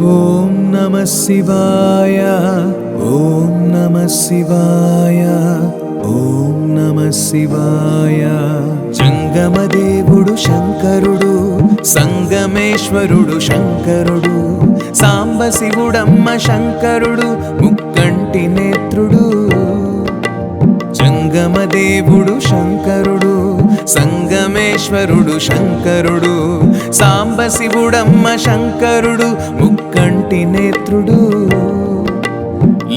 ఓం నమః శివాయ ఓం నమః శివాయ ఓం నమః శివాయ జంగమదేవుడు శంకరుడు సంగమేశ్వరుడు శంకరుడు సాంబశివుడమ్మ శంకరుడు ముక్కంటి నేత్రుడు జంగమదేవుడు శంకరుడు సంగమేశ్వరుడు శంకరుడు సాంబశివుడమ్మ శంకరుడు ముక్కంటి నేత్రుడు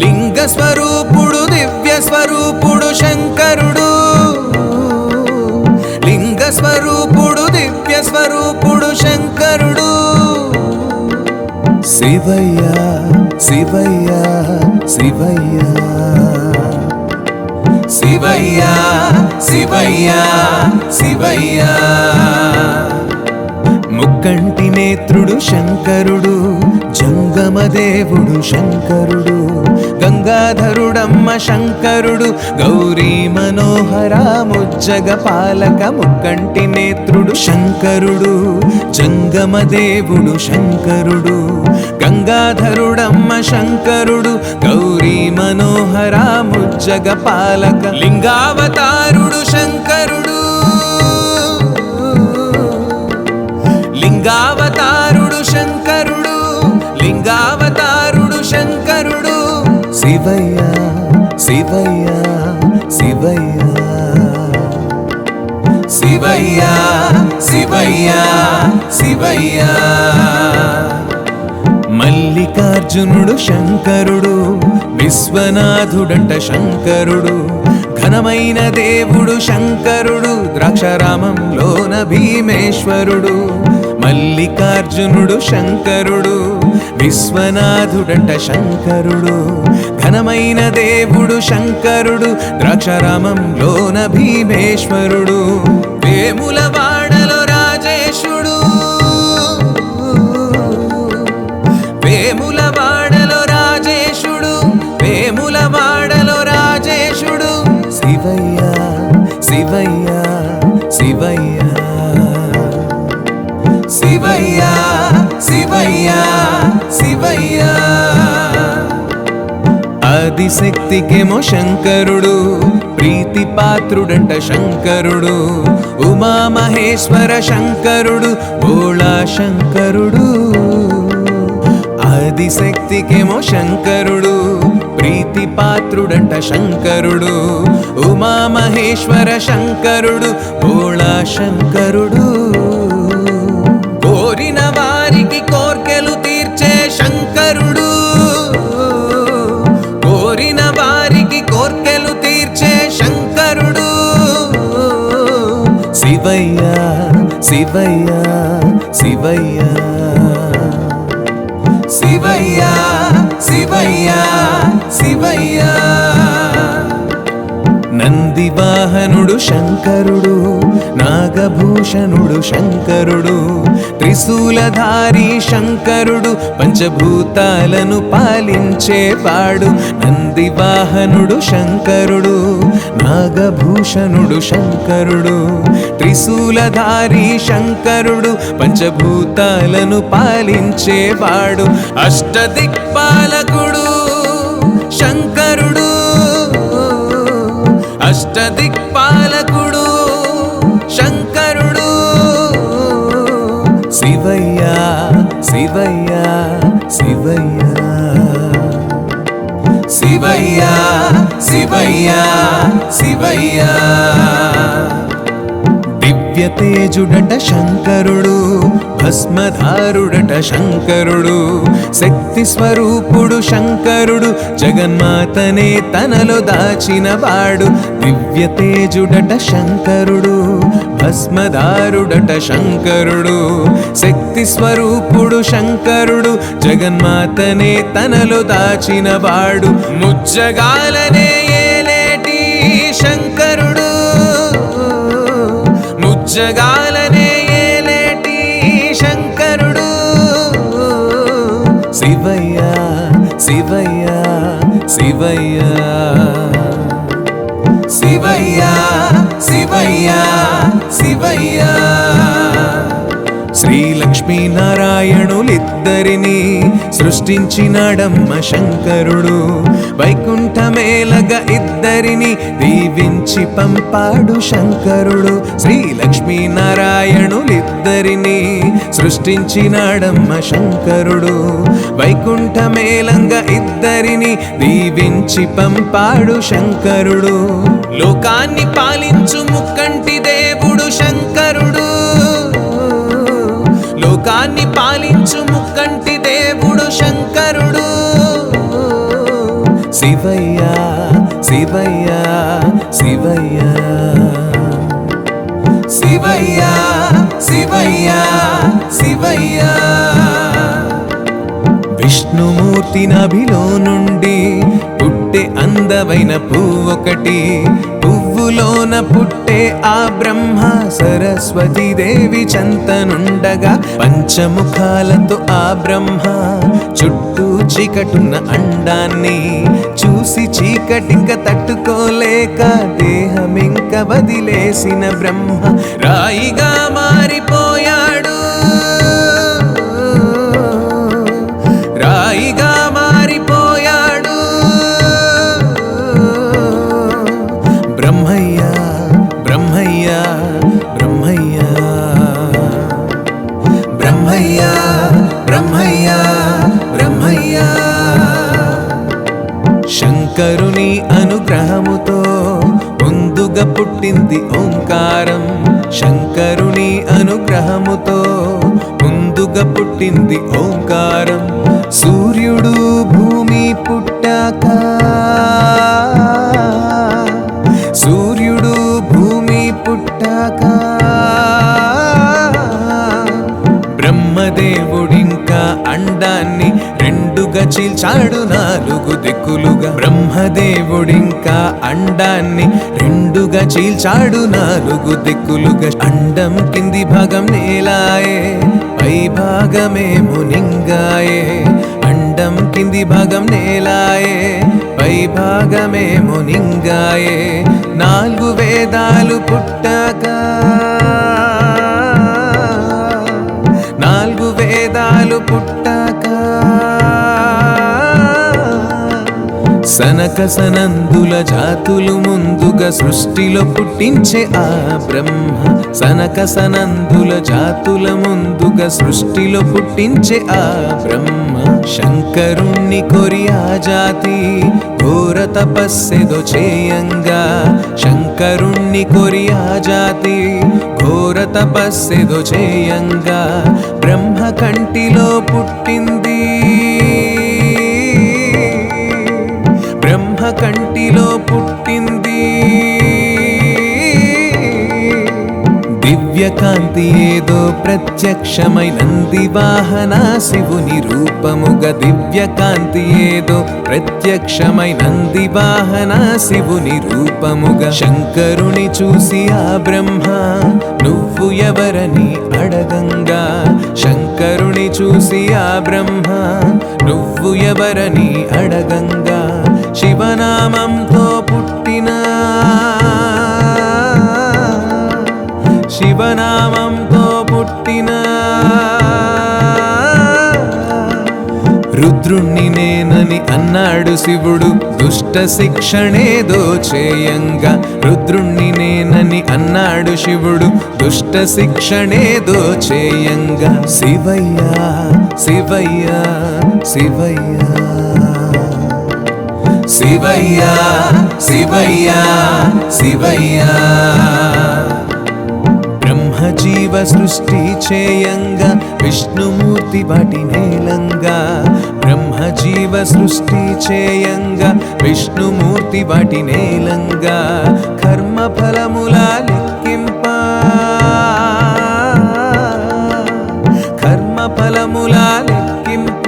లింగ స్వరూపుడు దివ్య స్వరూపుడు శంకరుడు లింగ స్వరూపుడు దివ్య స్వరూపుడు శంకరుడు శివయ్య శివయ్య శివయ్య శివయ్య శివయ్య శివయ్య ముక్కంటి నేత్రుడు శంకరుడు జంగమదేవుడు శంకరుడు గంగాధరుడమ్మ శంకరుడు గౌరీ మనోహర ముజ్జగ పాలక ముక్కంటి నేత్రుడు శంకరుడు జంగమదేవుడు శంకరుడు గంగాధరుడమ్మ శంకరుడు గౌరీ మనోహర ముజ్జగ పాలక లింగావతారుడు శంకరుడు లింగావతారుడు శంకరుడు లింగావతారుడు శంకరుడు శివయ్య శివయ్య శివయ్య శివయ్య శివయ్య శివయ్య మల్లికార్జునుడు శంకరుడు విశ్వనాథుడంట శంకరుడు ఘనమైన దేవుడు శంకరుడు ద్రాక్షారామంలోన భీమేశ్వరుడు మల్లికార్జునుడు శంకరుడు విశ్వనాథుడంట శంకరుడు ఘనమైన దేవుడు శంకరుడు ద్రాక్షారామంలోన భీమేశ్వరుడు వేములవాడలో రాజేశుడు వేములవాడలో రాజేశుడు వేములవాడలో రాజేశుడు శివయ్య శివయ్య శివయ్య శివయ్య శివయ్య శివయ్య ఆదిశక్తికేమో శంకరుడు ప్రీతి పాత్రుడంట శంకరుడు ఉమామహేశ్వర శంకరుడు భోళా శంకరుడు ఆదిశక్తికేమో శంకరుడు ప్రీతి పాత్రుడంట శంకరుడు ఉమామహేశ్వర శంకరుడు భోళా శంకరుడు కోరిన వారికి కోర్కెలు తీర్చే శంకరుడు కోరిన వారికి కోర్కెలు తీర్చే శంకరుడు శివయ్య శివయ్య శివయ్య శివయ్య శివయ్య శివయ్య నందివాహనుడు శంకరుడు నాగభూషణుడు శంకరుడు త్రిశూలధారి శంకరుడు పంచభూతాలను పాలించేవాడు నందివాహనుడు శంకరుడు నాగభూషణుడు శంకరుడు త్రిశూలధారి శంకరుడు పంచభూతాలను పాలించేవాడు అష్టదిక్పాలకుడు శంకరుడు అష్టదిక్పాలకుడు శంకరుడు శివయ్య శివయ్య శివయ్య శివయ్య శివయ్య శివయ్య దివ్యతేజుడట శంకరుడు భస్మధారుడట శంకరుడు శక్తి స్వరూపుడు శంకరుడు జగన్మాతనే తనలో దాచినవాడు దివ్యతేజుడట శంకరుడు భస్మధారుడట శంకరుడు శక్తి స్వరూపుడు శంకరుడు జగన్మాతనే తనలో దాచినవాడు ముజ్జగాలనే ఏలేటి శంకరుడు ముజ్జగాలనే ఏలేటి శంకరుడు శివయ్య శివయ్య శివయ్య శివయ్య శివయ్య శివయ్య శ్రీ లక్ష్మీ లక్ష్మీనారాయణులిద్దరినీ సృష్టించినాడమ్మ శంకరుడు. వైకుంఠమేలగా ఇద్దరిని దీవించి పంపాడు శంకరుడు. శ్రీ లక్ష్మీనారాయణులిద్దరినీ సృష్టించినాడమ్మ శంకరుడు. వైకుంఠమేలంగా ఇద్దరిని దీవించి పంపాడు శంకరుడు. లోకాన్ని పాలించు ముక్కంటి దేవుడు శంకరుడు. లోకాన్ని పాలించు ముక్కంటి దేవుడు శంకరుడు. శివయ్య శివయ్య శివయ్య శివయ్య శివయ్య శివయ్య. విష్ణుమూర్తి నభిలో నుండి పుట్టే అందమైన పువ్వొకటి. పువ్వులోన పుట్టే ఆ బ్రహ్మ సరస్వతి దేవి చెంతనుండగా పంచముఖాలతో ఆ బ్రహ్మ చుట్టూ చీకటున్న అండాన్ని చూసి చీకటింక తట్టుకోలేక దేహమింక వదిలేసిన బ్రహ్మ రాయిగా మారిపోయాడు. రాయిగా మారిపోయాడు. బ్రహ్మయ్య బ్రహ్మయ్య బ్రహ్మయ్య బ్రహ్మయ్య బ్రహ్మయ్య బ్రహ్మయ్య. శంకరుని అనుగ్రహముతో ముందుగా పుట్టింది ఓంకారం. శంకరుని అనుగ్రహముతో ముందుగా పుట్టింది ఓంకారం. సూర్యుడు భూమి పుట్టాక సూర్యుడు భూమి పుట్టాక బ్రహ్మదేవుడింకా అండాన్ని రెండుగా చీల్చాడు నాలుగు దిక్కులుగా. బ్రహ్మదేవుడింకా అండాన్ని రెండుగా చీల్చాడు నాలుగు దిక్కులుగా. అండం కింది భాగం నేలాయే, పై భాగమేమో నింగాయే. అండం కింది భాగం నేలాయే, పై భాగమేమో నింగాయే. నాలుగు వేదాలు పుట్టాక నాలుగు వేదాలు పుట్టాక సనక సనందుల జాతులు ముందుగా సృష్టిలో పుట్టించే ఆ బ్రహ్మ. సనక సనందుల జాతుల ముందుగా సృష్టిలో పుట్టించే ఆ బ్రహ్మ. శంకరుణ్ణి కొరి ఆ జాతి ఘోర తపస్సెదో చేయంగా. శంకరుణ్ణి కొరి ఆ జాతి ఘోర తపస్సెదో చేయంగా బ్రహ్మ కంటిలో పుట్టింది. బ్రహ్మ కంటిలో పుట్టింది. దివ్యకాంతి ఏదో ప్రత్యక్షమై నంది వాహన శివుని రూపముగా. దివ్యకాంతి ఏదో ప్రత్యక్షమై నంది వాహన శివుని రూపముగా. శంకరుని చూసి ఆ బ్రహ్మ నువ్వు ఎవరని అడగంగా. శంకరుని చూసి ఆ బ్రహ్మ నువ్వు ఎవరని అడగంగా. శివనామంతో పుట్టిన శివనామంతో పుట్టిన రుద్రుణ్ణి నేనని అన్నాడు శివుడు దుష్ట శిక్షణేదో చేయంగా. రుద్రుణ్ణి నేనని అన్నాడు శివుడు దుష్ట శిక్షణేదో చేయంగా. శివయ్య శివయ్య శివయ్య శివయ్య శివయ్య శివయ్య. బ్రహ్మజీవ సృష్టి చేయంగా విష్ణుమూర్తి వాటి నేలంగా. బ్రహ్మజీవ సృష్టి చేయంగా విష్ణుమూర్తి వాటి నేలంగా. కర్మ ఫలముల లెక్కింప కర్మ ఫలముల లెక్కింప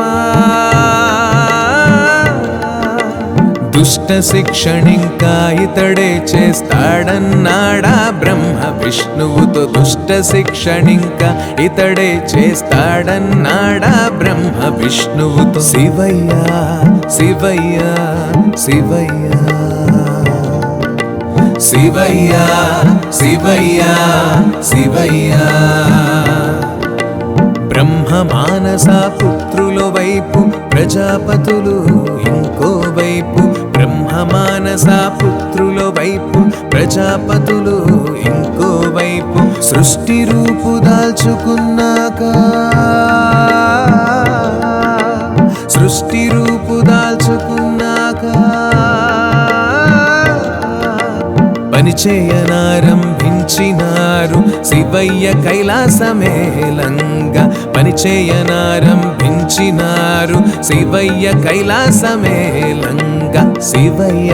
దుష్ట శిక్షణింకా ఇతడే చేస్తాడన్నాడా బ్రహ్మ విష్ణువుతో. దుష్ట శిక్షణింకా ఇతడే చేస్తాడన్నాడా బ్రహ్మ విష్ణువుతో. శివయ్య శివయ్య శివయ్య శివయ్య శివయ్య శివయ్య. బ్రహ్మ మానస పుత్రుల వైపు ప్రజాపతులు ఇంకోవైపు, బ్రహ్మ మానస పుత్రుల వైపు ప్రజాపతులు ఇంకోవైపు. సృష్టి రూపు దాల్చుకున్నాక, సృష్టి రూపు దాల్చుకున్నాక పనిచేయనారంభించినారు శివయ్య కైలాసమేలంగా, పనిచేయనారంభించినారు శివయ్య కైలాసమేలంగా. శివయ్య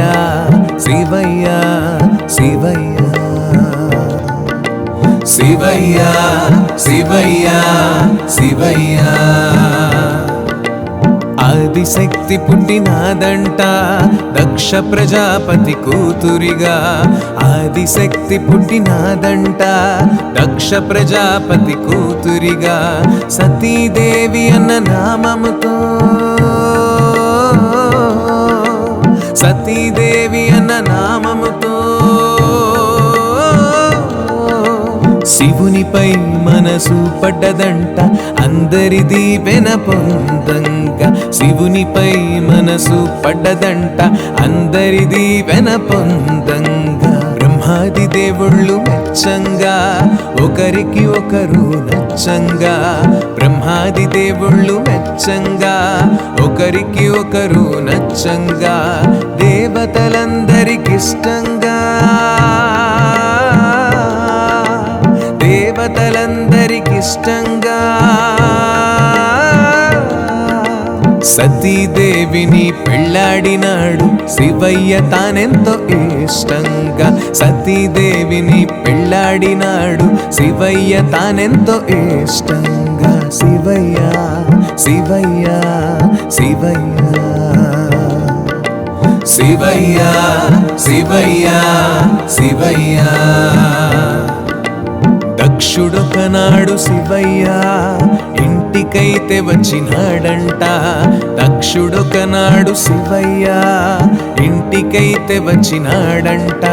శివయ్య శివయ్య శివయ్య శివయ్య శివయ్య. ఆదిశక్తి పుట్టినాదంట దక్ష ప్రజాపతి కూతురిగా, ఆదిశక్తి పుట్టినాదంట దక్ష ప్రజాపతి కూతురిగా. సతీదేవి అన్న నామముతో, సతీదేవి అన్న నామముతో శివునిపై మనసు పడ్డదంట అందరిది వెన పొందంగా, శివునిపై మనసు పడ్డదంట అందరిది వెన పొందంగా. బ్రహ్మాది దేవుళ్ళు మెచ్చంగా ఒకరికి ఒకరు నచ్చంగా, బ్రహ్మాది దేవుళ్ళు మెచ్చంగా ఒకరికి ఒకరు నచ్చంగా. దేవతలందరికిష్టంగా, దేవతలందరికిష్టంగా సతీదేవిని పెళ్ళాడినాడు శివయ్య తానెంతో ఇష్టంగా, సతీదేవిని పెళ్ళాడినాడు శివయ్య తానెంతో ఇష్టంగా. శివయ్య శివయ్య శివయ్య శివయ్య శివయ్య శివయ్య. దక్షుడొకనాడు శివయ్య ఇంటికైతే వచ్చినాడంట, దక్షుడొకనాడు శివయ్య ఇంటికైతే వచ్చినాడంట.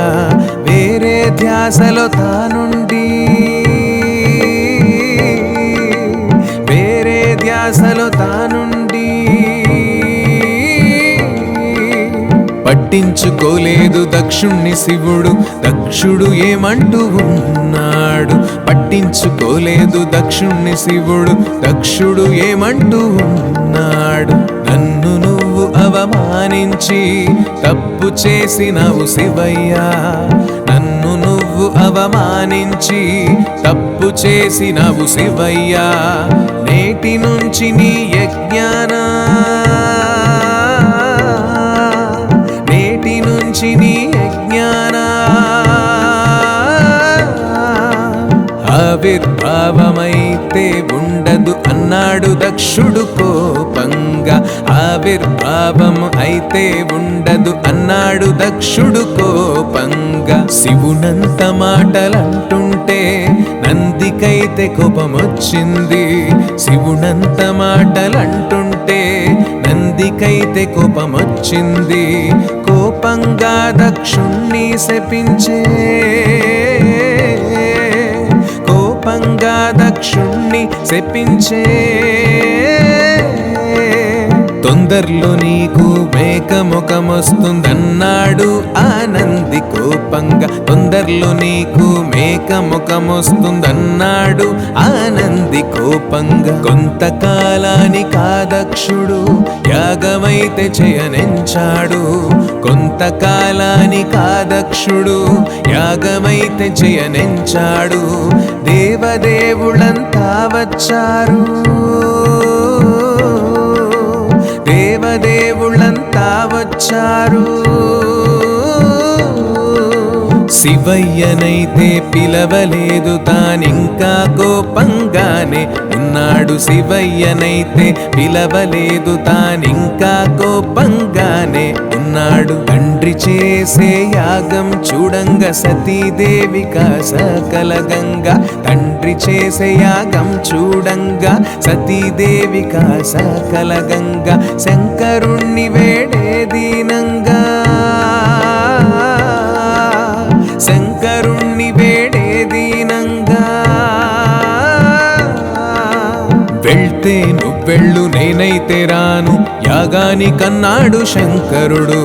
వేరే ధ్యాసలో తానుండి, వేరే ధ్యాసలో తానుండి పట్టించుకోలేదు దక్షుణ్ణి శివుడు, దక్షుడు ఏమంటూ ఉన్నాడు. పట్టించుకోలేదు దక్షుణ్ణి శివుడు, దక్షుడు ఏమంటూ ఉన్నాడు. నన్ను నువ్వు అవమానించి తప్పు చేసినావు శివయ్య, నన్ను నువ్వు అవమానించి తప్పు చేసినావు శివయ్య. నేటి నుంచి నీ యజ్ఞానా, నేటి నుంచి నీ యజ్ఞానా ఆవిర్భావమైతే ఉండదు అన్నాడు దక్షుడు కోపంగా, ఆవిర్భావం అయితే ఉండదు అన్నాడు దక్షుడు కోపంగా. శివునంత మాటలంటుంటే నందికైతే కోపమొచ్చింది, శివునంత మాటలంటుంటే నందికైతే కోపమొచ్చింది. కోపంగా దక్షుణ్ణి శపించే, కోపంగా దక్షుణ్ణి శపించే. తొందరలో నీకు మేకముఖమొస్తుందన్నాడు ఆనంది కోపంగా, తొందరలో నీకు మేకముఖమొస్తుందన్నాడు ఆనంది కోపంగా. కొంతకాలానికి ఆ దక్షుడు యాగమైతే చేయనించాడు, కొంతకాలానికి ఆ దక్షుడు యాగమైతే చేయనించాడు. దేవదేవులంతా వచ్చారు, దేవదేవులంతా వచ్చారు. శివయ్యనైతే పిలవలేదు తానింకా కోపంగానే ఉన్నాడు, శివయ్యనైతే పిలవలేదు తానింకా కోపంగానే ఉన్నాడు. తండ్రి చేసే యాగం చూడంగా సతీదేవిక సకలగంగా, తండ్రి చేసే యాగం చూడంగా సతీదేవిక సకలగంగా. శంకరుణ్ణి వేడే దీనంగా, శంకరుణ్ణి వేడే దీనంగా. వెళ్తే నువ్వెళ్ళు నేనైతే రాను యాగానికన్నాడు శంకరుడు.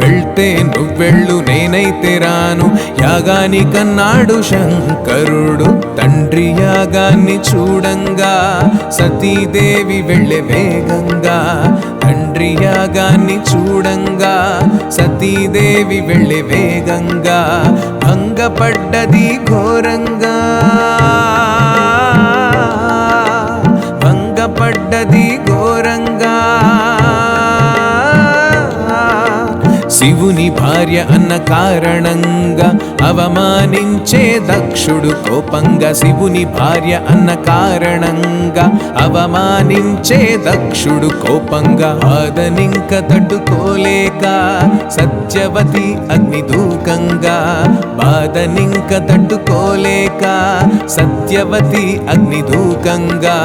వెళ్తే నువ్వెళ్ళు నేనైతే రాను యాగానికన్నాడు శంకరుడు. తండ్రి యాగాన్ని చూడంగా సతీదేవి వెళ్ళే వేగంగా. తండ్రి యాగాన్ని చూడంగా సతీదేవి వెళ్ళే వేగంగా. భంగపడ్డది ఘోరంగా, భంగపడ్డది ఘోరంగా. శివుని భార్య అన్న కారణంగా అవమానించే దక్షుడు కోపంగా. శివుని భార్య అన్న కారణంగా అవమానించే దక్షుడు కోపంగా. బాధనింక తట్టుకోలేక సత్యవతి అగ్నిదూకంగా. బాధనింక తట్టుకోలేక సత్యవతి అగ్నిదూకంగా.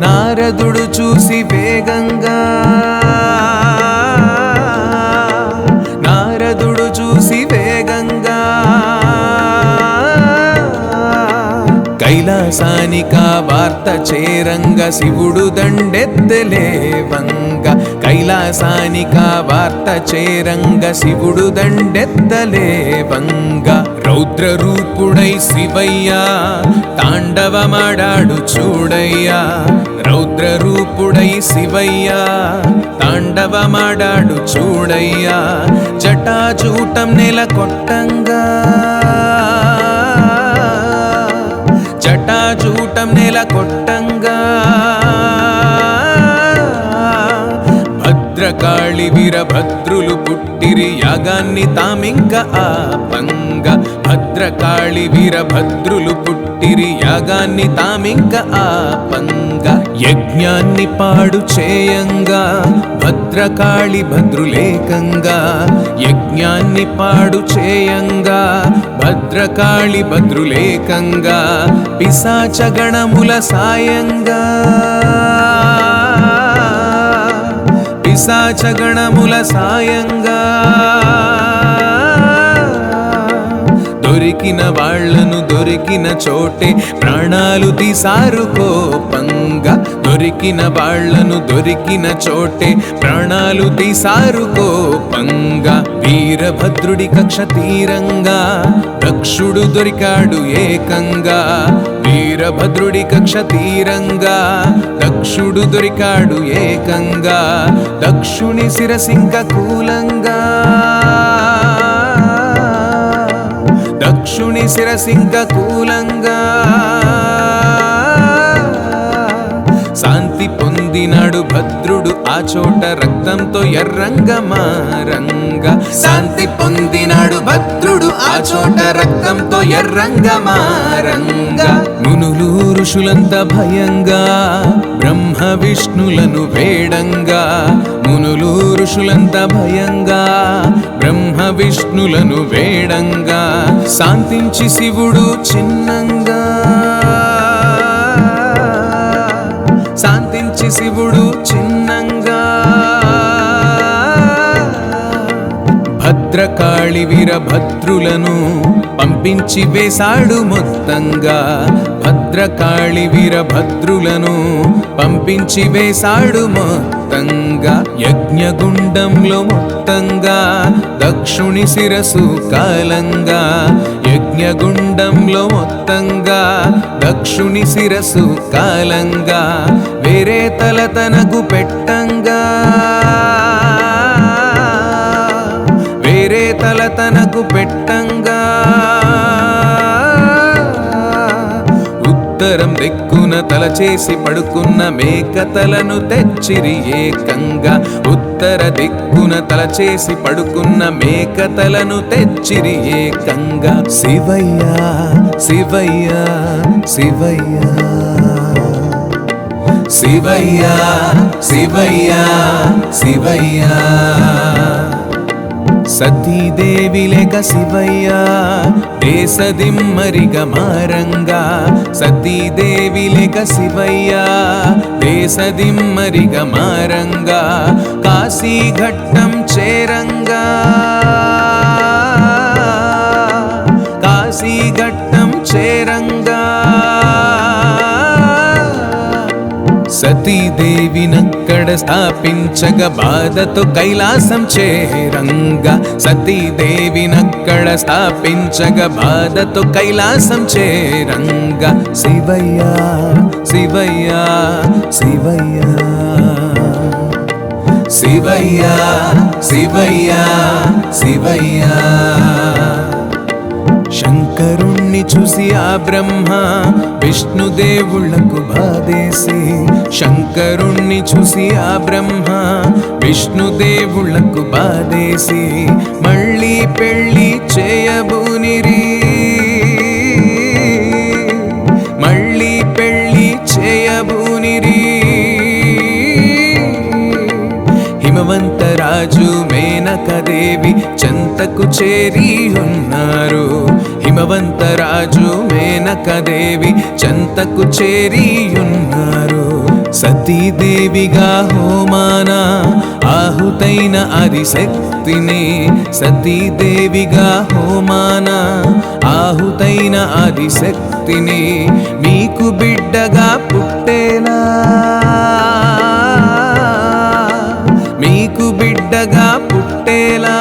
నారదుడు చూసి వేగంగా, నారదుడు చూసి వేగంగా. కైలాసానికా వార్త చేరంగా శివుడు దండెత్తలేవంగా. కైలాసానికా వార్త చేరంగా శివుడు దండెత్తలేవంగా. రౌద్ర రూపుడై శివయ్య తాండవమాడాడు చూడయ్యా. రౌద్ర రూపుడై శివయ్య తాండవమాడాడు చూడయ్యా. జటాజూటం నెలకొట్టంగా, జటాజూటం నెలకొట్టంగా. భద్రకాళి వీరభద్రులు పుట్టిరి యాగాన్ని తామింక ఆపంగా. భద్రకాళి వీరభద్రులు పుట్టిరి యాగాన్ని తామింక ఆపంగా. యజ్ఞాన్ని పాడు చేయంగా భద్రకాళి భద్రులేకంగా. యజ్ఞాన్ని పాడు చేయంగా భద్రకాళి భద్రులేకంగా. పిశాచగణముల సాయంగా, పిశాచగణముల సాయంగా. దొరికిన వాళ్లను దొరికిన చోటే ప్రాణాలు తీసారు కోపంగా. దొరికిన వాళ్లను దొరికిన చోటే ప్రాణాలు తీసారు కోపంగా. వీరభద్రుడి కక్ష తీరంగా దక్షుడు దొరికాడు ఏకంగా. వీరభద్రుడి కక్ష తీరంగా దక్షుడు దొరికాడు ఏకంగా. దక్షుని శిరసింక కూలంగా, దక్షుని శిరసింక కూలంగా. శాంతి పొందినాడు భద్రుడు ఆ చోట రక్తంతో ఎర్రంగా మారంగా. శాంతి పొందినాడు భద్రుడు ఆ చోట రక్తంతో ఎర్రంగా మారంగా. మునులు ఋషులంత భయంగా బ్రహ్మ విష్ణులను వేడంగా. మునులు ఋషులంత భయంగా బ్రహ్మ విష్ణులను వేడంగా. శాంతించి శివుడు చిన్నంగా, శాంతించి శివుడు చిన్నంగా. భద్రకాళి వీరభద్రులను పంపించి వేశాడు మొత్తంగా. భద్రకాళి వీరభద్రులను పంపించి వేశాడు మొత్తంగా. యజ్ఞగుండంలో మొత్తంగా దక్షుని శిరసు కాలంగా. యజ్ఞగుండంలో మొత్తంగా దక్షుని శిరసు కాలంగా. వేరే తల తనకు పెట్టంగా, వేరే తల తనకు పెట్టంగా. ఉత్తరం దిక్కున తల చేసి పడుకున్న మేక తలను తెచ్చిరి ఏకంగా. ఉత్తర దిక్కున తల చేసి పడుకున్న మేక తలను తెచ్చిరి ఏకంగా. శివయ్య శివయ్య శివయ్య శివయ్య శివయ్య శివయ్య. సతీదేవి లేక శివయ్య దేశదిమ్మరిగా మారంగా. సతీదేవి లేక శివయ్య దేశదిమ్మరిగా మారంగా. కాశీఘట్టం చేరంగా, కాశీఘట్టం చేరంగా. సతీదేవినక్కడ స్థాపించగా బాధతో కైలాసం చేరంగా సతీదేవినక్కడ స్థాపించగా బాధతో కైలాసం చేరంగా శివయ్య శివయ్య శివయ్య శివయ్య శివయ్య శివయ్య శంకరుణ్ణి చూసి ఆ బ్రహ్మ విష్ణుదేవుళ్లకు బాధేసి శంకరుణ్ణి చూసి ఆ బ్రహ్మ విష్ణుదేవుళ్లకు బాధేసి మళ్ళీ పెళ్ళి చేయబూనిరి మళ్ళీ పెళ్ళి చేయబూనిరి హిమవంతరాజు మేనకదేవి చెంతకు చేరి ఉన్నారు హిమవంతరాజు మేనకదేవి చెంతకు చేరి ఉన్నారు సతీదేవిగా హోమాన ఆహుతైన ఆదిశక్తిని సతీదేవిగా హోమాన ఆహుతైన ఆదిశక్తిని మీకు బిడ్డగా పుట్టేలా మీకు బిడ్డగా పుట్టేలా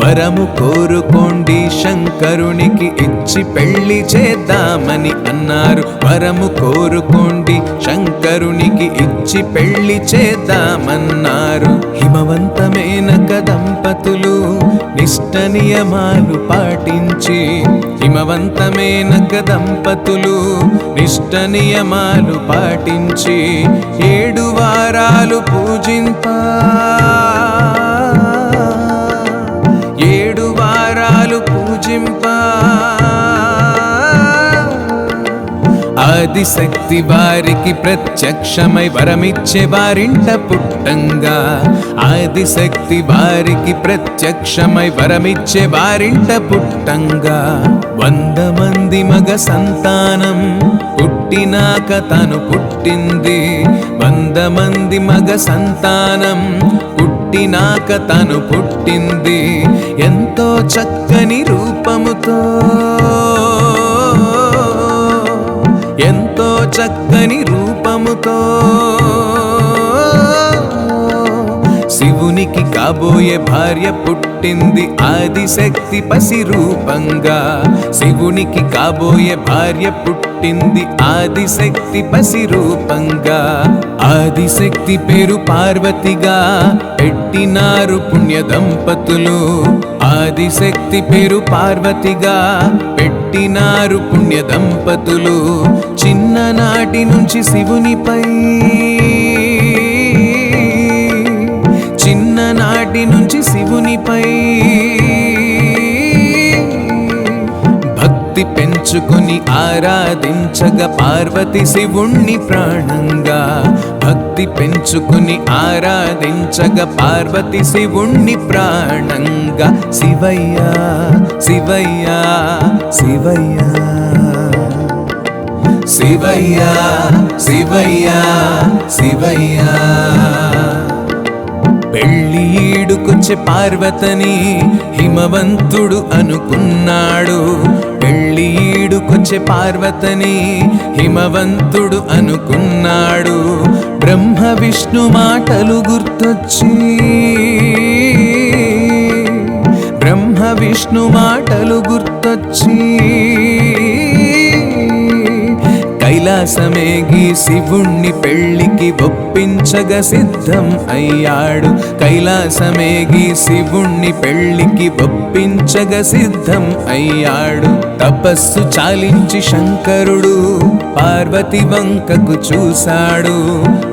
వరము కోరుకోండి శంకరునికి ఇచ్చి పెళ్లి చేద్దామని అన్నారు వరము కోరుకోండి శంకరునికి ఇచ్చి పెళ్లి చేద్దామన్నారు హిమవంతమేనక దంపతులు నిష్ట నియమాలు పాటించి హిమవంతమేనక దంపతులు నిష్ట నియమాలు పాటించి 7 వారాలు పూజింపా 7 వారాలు పూజింపా ఆదిశక్తి వారికి ప్రత్యక్షమై వరమిచ్చే వారింట పుట్టంగా ఆదిశక్తి వారికి ప్రత్యక్షమై వరమిచ్చే వారింట పుట్టంగా 100 మంది మగ సంతానం పుట్టినాక తను పుట్టింది 100 మంది మగ సంతానం పుట్టినాక తను పుట్టింది ఎంతో చక్కని రూపముతో ఎంతో చక్కని రూపముతో శివునికి కాబోయే భార్య పుట్టింది ఆదిశక్తి పసి రూపంగా శివునికి కాబోయే భార్య పుట్టింది ఆదిశక్తి పసి రూపంగా ఆదిశక్తి పేరు పార్వతిగా పెట్టినారు పుణ్య దంపతులు ఆదిశక్తి పేరు పార్వతిగా పెట్టినారు పుణ్య దంపతులు చిన్ననాటి నుంచి శివునిపై చిన్ననాటి నుంచి శివునిపై భక్తి పెంచుకొని ఆరాధించగా పార్వతి శివుణ్ణి ప్రాణంగా భక్తి పెంచుకొని ఆరాధించగా పార్వతి శివుణ్ణి ప్రాణంగా శివయ్య శివయ్య శివయ్య శివయ్య శివయ్య శివయ్య పెళ్ళి ఈడుకొచ్చే పార్వతని హిమవంతుడు అనుకున్నాడు పెళ్ళి ఈడుకొచ్చే పార్వతని హిమవంతుడు అనుకున్నాడు బ్రహ్మ విష్ణు మాటలు గుర్తొచ్చి బ్రహ్మ విష్ణు మాటలు గుర్తొచ్చి కైలాసమేగి శివుణ్ణి పెళ్లికి ఒప్పించగా సిద్ధం అయ్యాడు కైలాసమేగి శివుణ్ణి పెళ్లికి ఒప్పించగా సిద్ధం అయ్యాడు తపస్సు చాలించి శంకరుడు పార్వతి వంకకు చూశాడు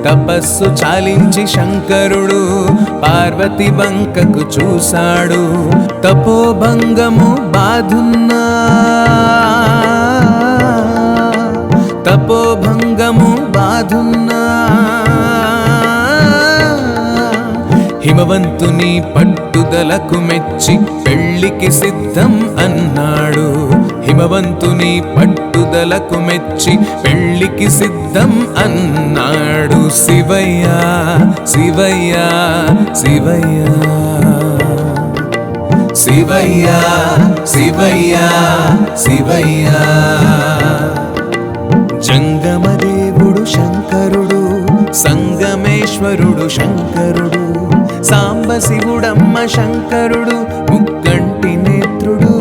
తపస్సు చాలించి శంకరుడు పార్వతి వంకకు చూశాడు తపోభంగము బాధున్నా తపోభంగము బాధున్నా హిమవంతుని పట్టుదలకు మెచ్చి పెళ్లికి సిద్ధం అన్నాడు హిమవంతుని పట్టుదలకు మెచ్చి పెళ్లికి సిద్ధం అన్నాడు శివయ్య శివయ్య శివయ్య శివయ్య శివయ్య శివయ్య శంకరుడు, సాంబశివుడమ్మ శంకరుడు, ముక్కంటి నేత్రుడు.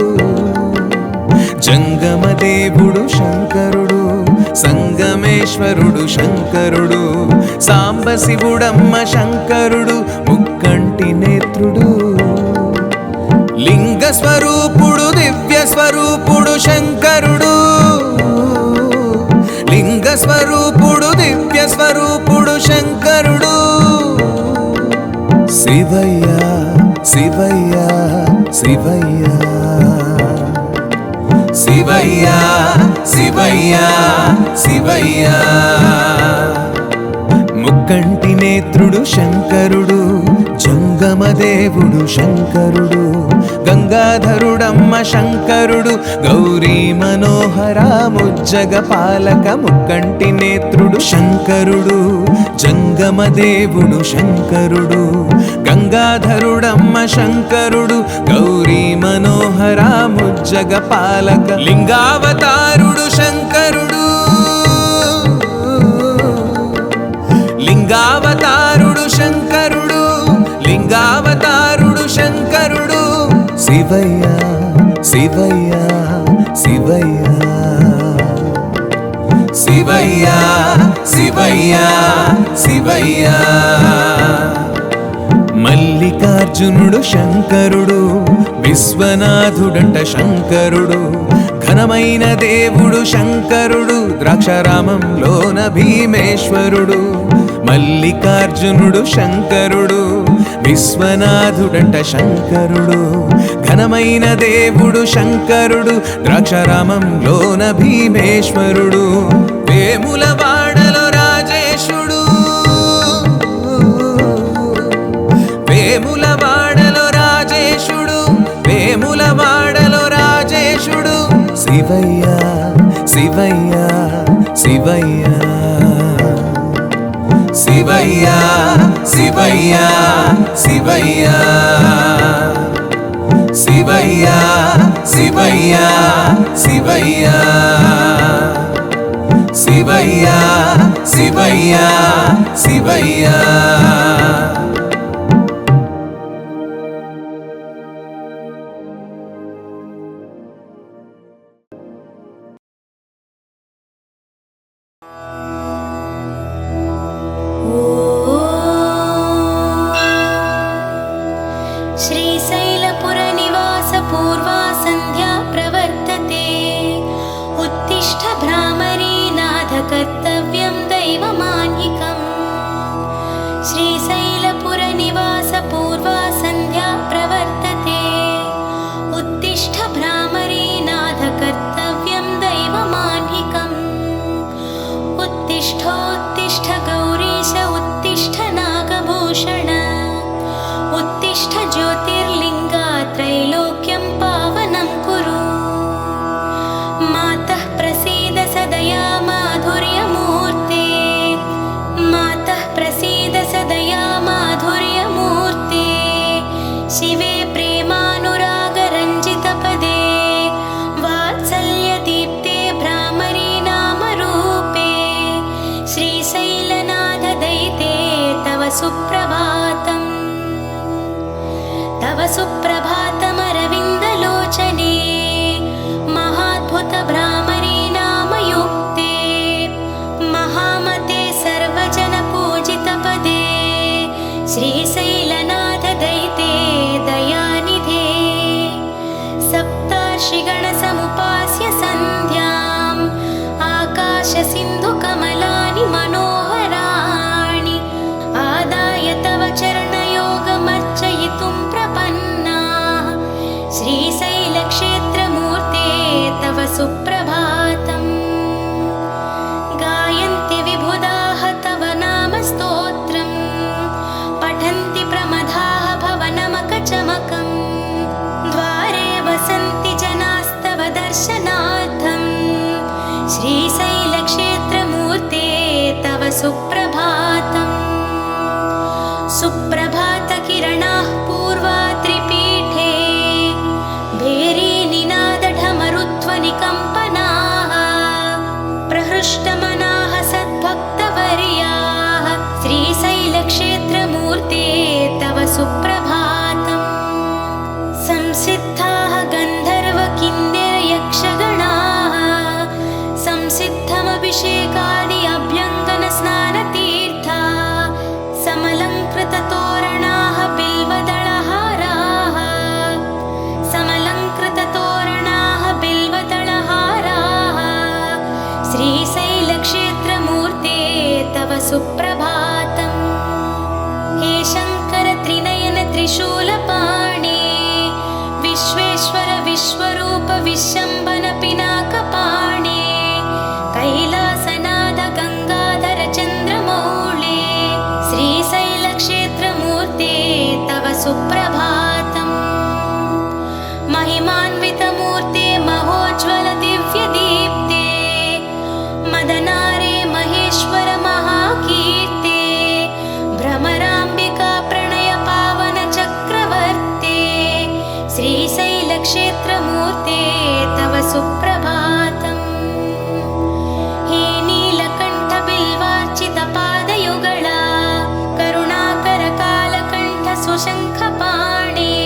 జంగమదేవుడు శంకరుడు, సంగమేశ్వరుడు శంకరుడు, సాంబశివుడమ్మ శంకరుడు, ముక్కంటి నేత్రుడు. లింగ స్వరూపుడు దివ్య స్వరూపుడు శంకరుడు, లింగ స్వరూపుడు దివ్య స్వరూపుడు శంకరుడు. శివయ్య శివయ్య శివయ్య, శివయ్య శివయ్య శివయ్య. ముక్కంటి నేత్రుడు శంకరుడు, జంగమదేవుడు శంకరుడు, గంగాధరుడమ్మ శంకరుడు, గౌరీ మనోహర ముజ్జగ పాలక. ముక్కంటి నేత్రుడు శంకరుడు, జంగమదేవుడు శంకరుడు, గంగాధరుడమ్మ శంకరుడు, గౌరీ మనోహర ముజ్జగ పాలక. లింగావతారుడు శంకరుడు, లింగావతారుడు శంకరుడు, లింగావతారుడు శంకరుడు. శివయ్య శివయ్య శివయ్య, శివయ్య శివయ్య శివయ్య. మల్లికార్జునుడు శంకరుడు, విశ్వనాథుడంట శంకరుడు, ఘనమైన దేవుడు శంకరుడు, ద్రాక్షారామంలోన భీమేశ్వరుడు. మల్లికార్జునుడు శంకరుడు, విశ్వనాథుడంట శంకరుడు, ఘనమైన దేవుడు శంకరుడు, ద్రాక్షారామంలోన భీమేశ్వరుడు. వేములవాడలో రాజేశుడు, వేములవాడలో రాజేశుడు, వేములవాడలో రాజేశుడు. శివయ్య శివయ్య శివయ్య, శివయ్య శివయ్య శివయ్య, శివయ్య శివయ్య శివయ్య, శివయ్య శివయ్య శివయ్య. पूर्वा संध्या प्रवर्तते, उत्तिष्ठ भ्रामरी नाथ कर्तव्यं दैवमान्यिकम्। श्रीशैलपुरनिवास पूर्वा संध्या प्रवर्तते, उत्तिष्ठ भ्रामरी नाथ कर्तव्यं दैवमान्यिकम्। उत्तिष्ठोत्तिष्ठ गौरीश उत्तिष्ठ नागभूषण, उत्तिष्ठ ज्योतिर्लिङ्गा त्रैलोक्यं पावनं कुरु। मातः प्रसीद सदया माधुर्यमूर्ते, मातः प्रसीद सदया माधुर्यमूर्ते। शिवे प्रेमानुरागरञ्जितपदे, वात्सल्यदीप्ते भ्रामरी नामरूपे। श्रीशैलनाथदैते तव सुप्रभातम्, तव सुप्रभातमरविन्दलोचने। महाद्भुत भ्रामरी नामयुक्ते, महामते सर्वजनपूजितपदे। श्रीशैलनाथदैते दयानिधे, सप्तार्षिगणसमुपास्य सन्ध्याम्, आकाशसिन्धुकमलानि मनोहराणि। आदाय तव चरणयोगमर्चयितुं प्रपन्नाः, श्रीशैलक्षेत्रमूर्ते तव सुप्रभातम्। गायन्ति विबुधाः तव नाम स्तोत्रम्, पठन्ति प्रमदाः भवनमकचमकम्। द्वारे वसन्ति जनास्तव दर्शनार्थम्, श्रीशैलक्षेत्रमूर्ते तव सुप्रभातम्। सुप्रभातकिरणाः पूर्वा त्रिपीठे, भेरीनिनादढमरुध्वनिकम्पनाः। प्रहृष्टमनाः सद्भक्तवर्याः, श्रीशैलक्षेत्रमूर्ते सुप्रभातम्। हे शङ्कर त्रिनयन त्रिशूलपाणे, विश्वेश्वर विश्वरूप विश्वम्भन पिनाकपाणे, कैलासनाथ गङ्गाधर चन्द्रमौळे, श्रीशैलक्षेत्रमूर्ते तव सुप्रभातम्। महिमान्वितमूर्ते महोज्ज्वल दिव्यदीप्ते, मदनारे महेश्वर महाकीर्ते, भ्रमराम्बिका प्रणय पावन चक्रवर्ते, श्रीशैलक्षेत्रमूर्ते तव सुप्रभातम्। हे नीलकण्ठ बिल्वार्चित पादयुगला, करुणाकर कालकण्ठ सुशङ्खपाणे,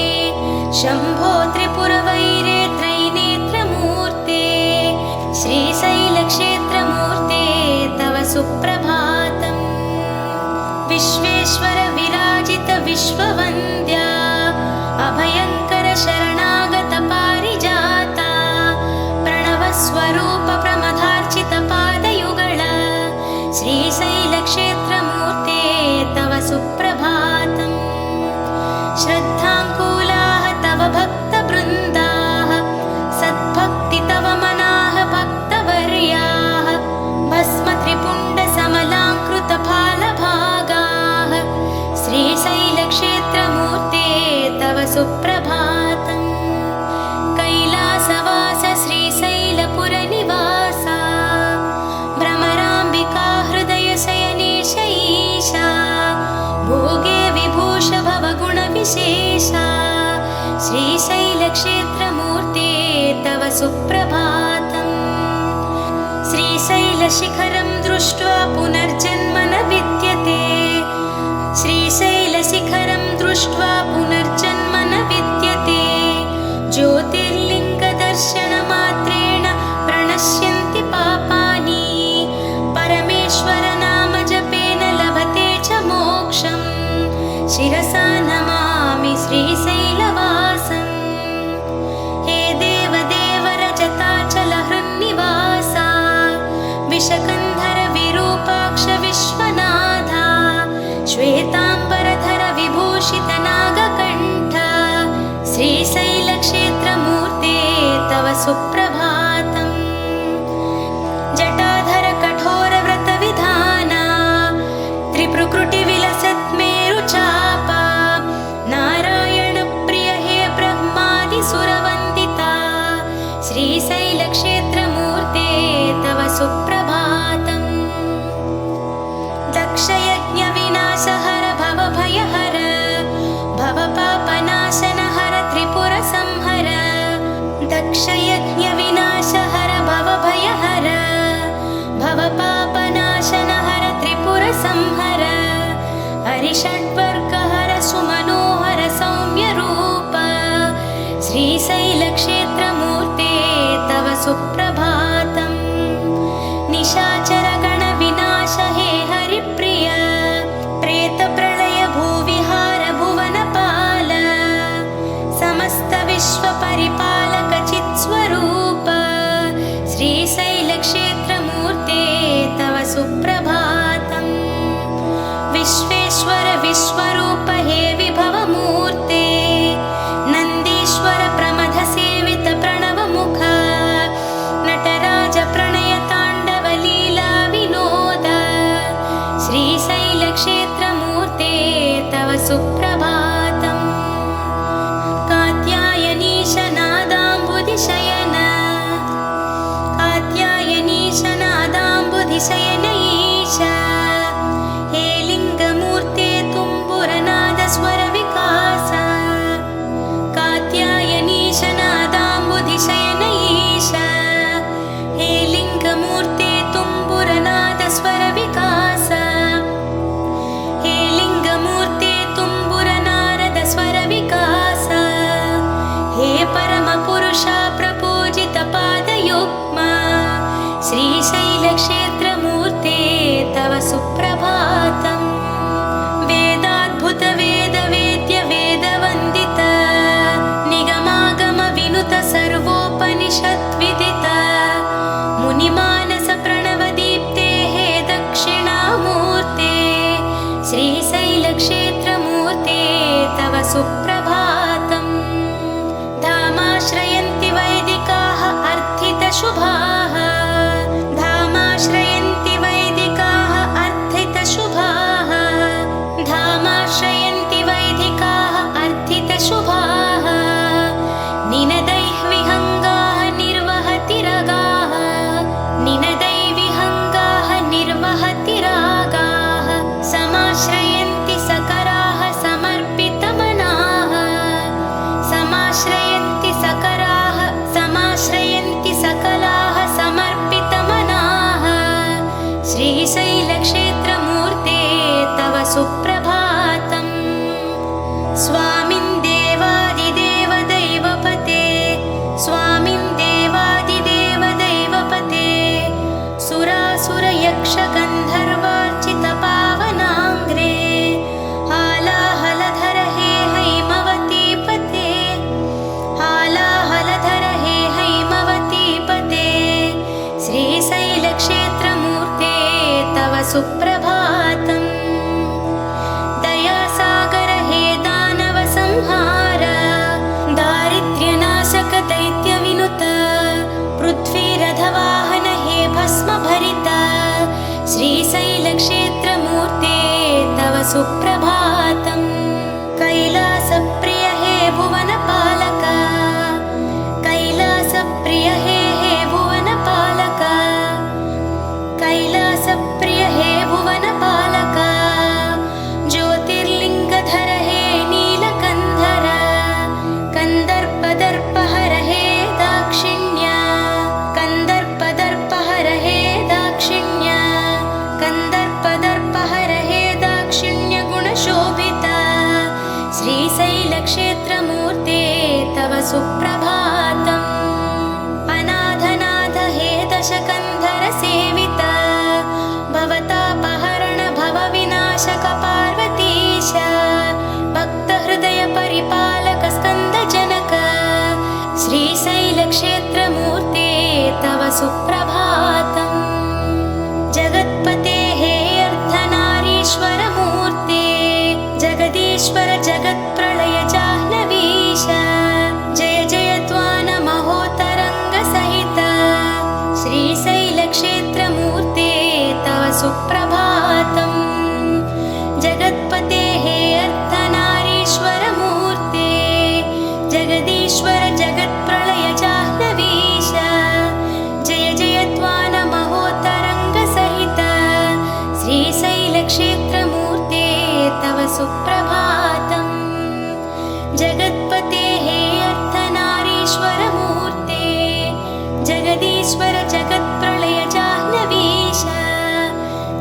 शम्भो त्रिपुरवैरे त्रैनेत्रमूर्ते, श्रीशैलक्षेत्रमूर्ते तव सुप्रभातम्। विश्वेश्वर विराजित विश्ववन्द्या, अभयङ्कर शरणागत पारिजाता, प्रणवस्वरूप प्रमथार्चित पादयुगला, श्रीशैलक्षेत्रमूर्ते तव सुप्रभातम्। श्रद्धाङ्कुलाः तव भक्तवृन्दाः, सद्भक्ति तव मनाः भक्तवर्याः, भस्म त्रिपुण्ड समलाङ्कृत फालभागाः, श्रीशैलक्षेत्रमूर्ते तव सुप्रभातम्। कैलासवास श्रीशैलपुरनिवासा, भ्रमराम्बिका हृदयशयनेश ईशा, भोगे विभूष भवगुणविशेषा, श्रीशैलक्षेत्रमूर्ते तव सुप्रभातम्। श्रीशैलशिखरं दृष्ट्वा पुनर्जन्म न विद्यते, श्रीशैलशिखरं दृष्ट्वा पुनर्जन्म न विद्यते, ज्योतिर्लिङ्गदर्शनमात्रेण प्रणश्यन्ति पापानि, परमेश्वर नाम जपेन लभते च मोक्षम्, शिरसा नमामि श्रीशैलवासम्। हे देवदेव रजताचल हृन्निवासा, विशकन्धर विरूपाक्ष विश्वनाथा, श्वेताम्बरधर विभूषित नागकण्ठ, श्रीशैलक्षेत्रमूर्ते तव सुप्रभातम्। जटाधर कठोर व्रत विधाना, त्रिप्रकृति विलसत् मेरुचापा, नारायण प्रिय हे ब्रह्मादि सुरवन्दिता, श्रीशैलक्षेत्रमूर्ते तव सुप्रभातम्। दक्षयज्ञ विनाशहर भवभयहर, भवपापनाशनहर त्रिपुरसंहर, दक्षयज्ञ विनाशहर भवभयहर, भवपापनाशनहर त्रिपुरसंहर, हरिषड्वर्गहर सुमनोहर सौम्यरूप, श्रीशैलक्षेत्रमूर्ते तव सुप्रभातम्। निशाचर गण विनाश हे हरिप्रिय, प्रेतप्रलय भूविहार भुवनपाल, समस्त विश्व परिपालक चित्स्वरूप, श्रीशैलक्षेत्रमूर्ते तव सुप्रभातम्। विश्वेश्वर विश्वरूप हे विभवमूर्ते, नन्दीश्वर प्रमथ सेवित प्रणवमुख, नटराज प्रणय ताण्डव लीला विनोद, श्रीशैलक्षेत्रमूर्ते तव सुप्रभातम्। कात्यायनीश नादाम्बुधिशयन, कात्यायनीश नादाम्बुधिशयन ईश, श्रीशैलक्षेत्रमूर्ते तव सुप्रभातम् स्वामिन् देवादिदेव दैवपते स्वामिन् देवादिदेव दैवपते सुरासुरयक्षगन्धर्वार्चितपावनाङ्ग्रे हालाहलधर हे हैमवतीपते हालाहलधर हे हैमवतीपते श्रीशैलक्षेत्रमूर्ते तव सुप्रभातम् दयासागर हे दानवसंहार दारिद्र्यनाशक दैत्यविनुत पृथ्वीरथवाहन हे भस्मभरित श्रीशैलक्षेत्रमूर्ते तव सुप्रभातम् कैलासप्रिय हे भुवनपालक कैलासप्रिय हे भुवनपालक कैलासप्रिय हे भुवनपालक ज्योतिर्लिङ्गधर हे नीलकन्धर कन्दर्पदर्पहर हे दाक्षिण्य कन्दर्पदर्पहर हे दाक्षिण्य कन्दर्पदर्पहर हे दाक्षिण्य गुणशोभित श्रीशैलक्षेत्रमूर्ते तव सुप्रभातम् अनाथनाथ हे दशकन्धर सेवित भवतापहरण भवविनाशक पार्वतीश भक्तहृदय परिपालक स्कन्दजनक श्रीशैलक्षेत्रमूर्ते तव सुप्रभातम् जगत्पते हे अर्धनारीश्वरमूर्ते जगदीश्वर जगत्प्रलय जाह्नवीश जय जय त्वान महोतरङ्ग सहित श्रीशैलक्षेत्रमूर्ते तव सुप्रभातम् जगत्पते हे अर्धनारीश्वरमूर्ते जगदीश्वर जगत्प्रलय जाह्नवीश जय जय त्वान महोतरङ्ग सहित श्रीशैलक्षेत्रमूर्ते तव सुप्रभातम् जगत्पते हे अर्धनारीश्वरमूर्ते जगदीश्वर जगत्प्रलय जाह्नवीश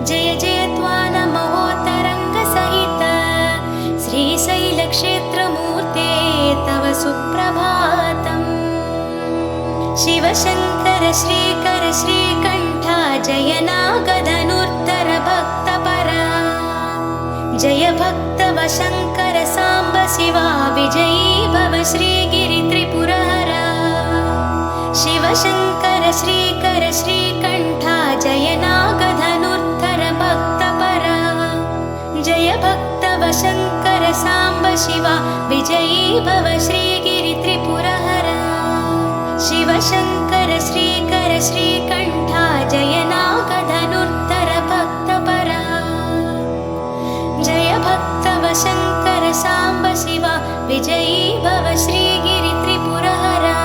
जय जय त्वान महोतरङ्ग सहित श्रीशैलक्षेत्रमूर्ते तव सुप्रभातम् शिवशङ्कर श्रीकर श्रीकण्ठा जय नागधनुर्धर भक्तपरा जय भक्तवशङ्कर साम्ब शिवा विजयी भव श्रीगिरि त्रिपुरहरा शिवशङ्कर श्रीकर श्रीकण्ठा जय नागधनुर्धर भक्तपरा जय भक्तवशङ्कर साम्ब शिवा विजयी भव श्रीगिरि त्रिपुरहरा शिवशङ्कर श्रीकर श्रीकण्ठा जय नागधनुर्धर भक्तपरा जय भक्तवशङ्कर साम्ब शिवा विजयी भव श्रीगिरि त्रिपुरहरा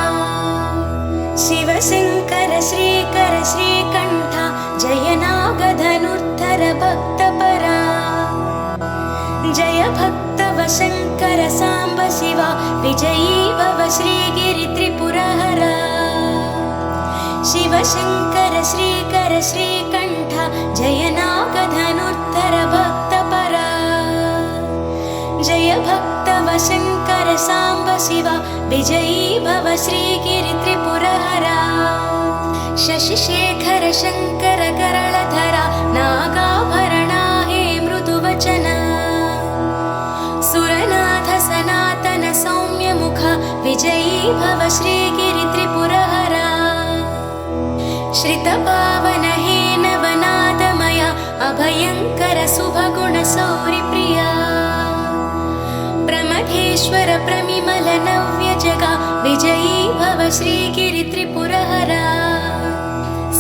शिवशङ्कर श्रीकर श्रीकण्ठा जय नागधनुर्धर भक्तपरा जय भक्तवशङ्कर साम्ब शिवा विजयी भव श्रीगिरि त्रिपुरहरा शिवशङ्कर श्रीकर श्रीकण्ठा जय नागधनुर्धर भक्तपरा जय भक्तवशङ्कर साम्ब शिवा विजयी भव श्रीगिरि त्रिपुरहरा शशिशेखर शङ्कर गरळधरा नागाभरणा हे मृदुवचन सुरनाथ सनातन सौम्यमुख विजयी भव श्रीगिरि त्रिपुरहरा श्रितपावन हे नवनादमया अभयङ्कर शुभगुण सौरिप्रिया प्रमथेश्वर प्रमिमल नव्यजगा विजयी भव श्रीगिरि त्रिपुरहरा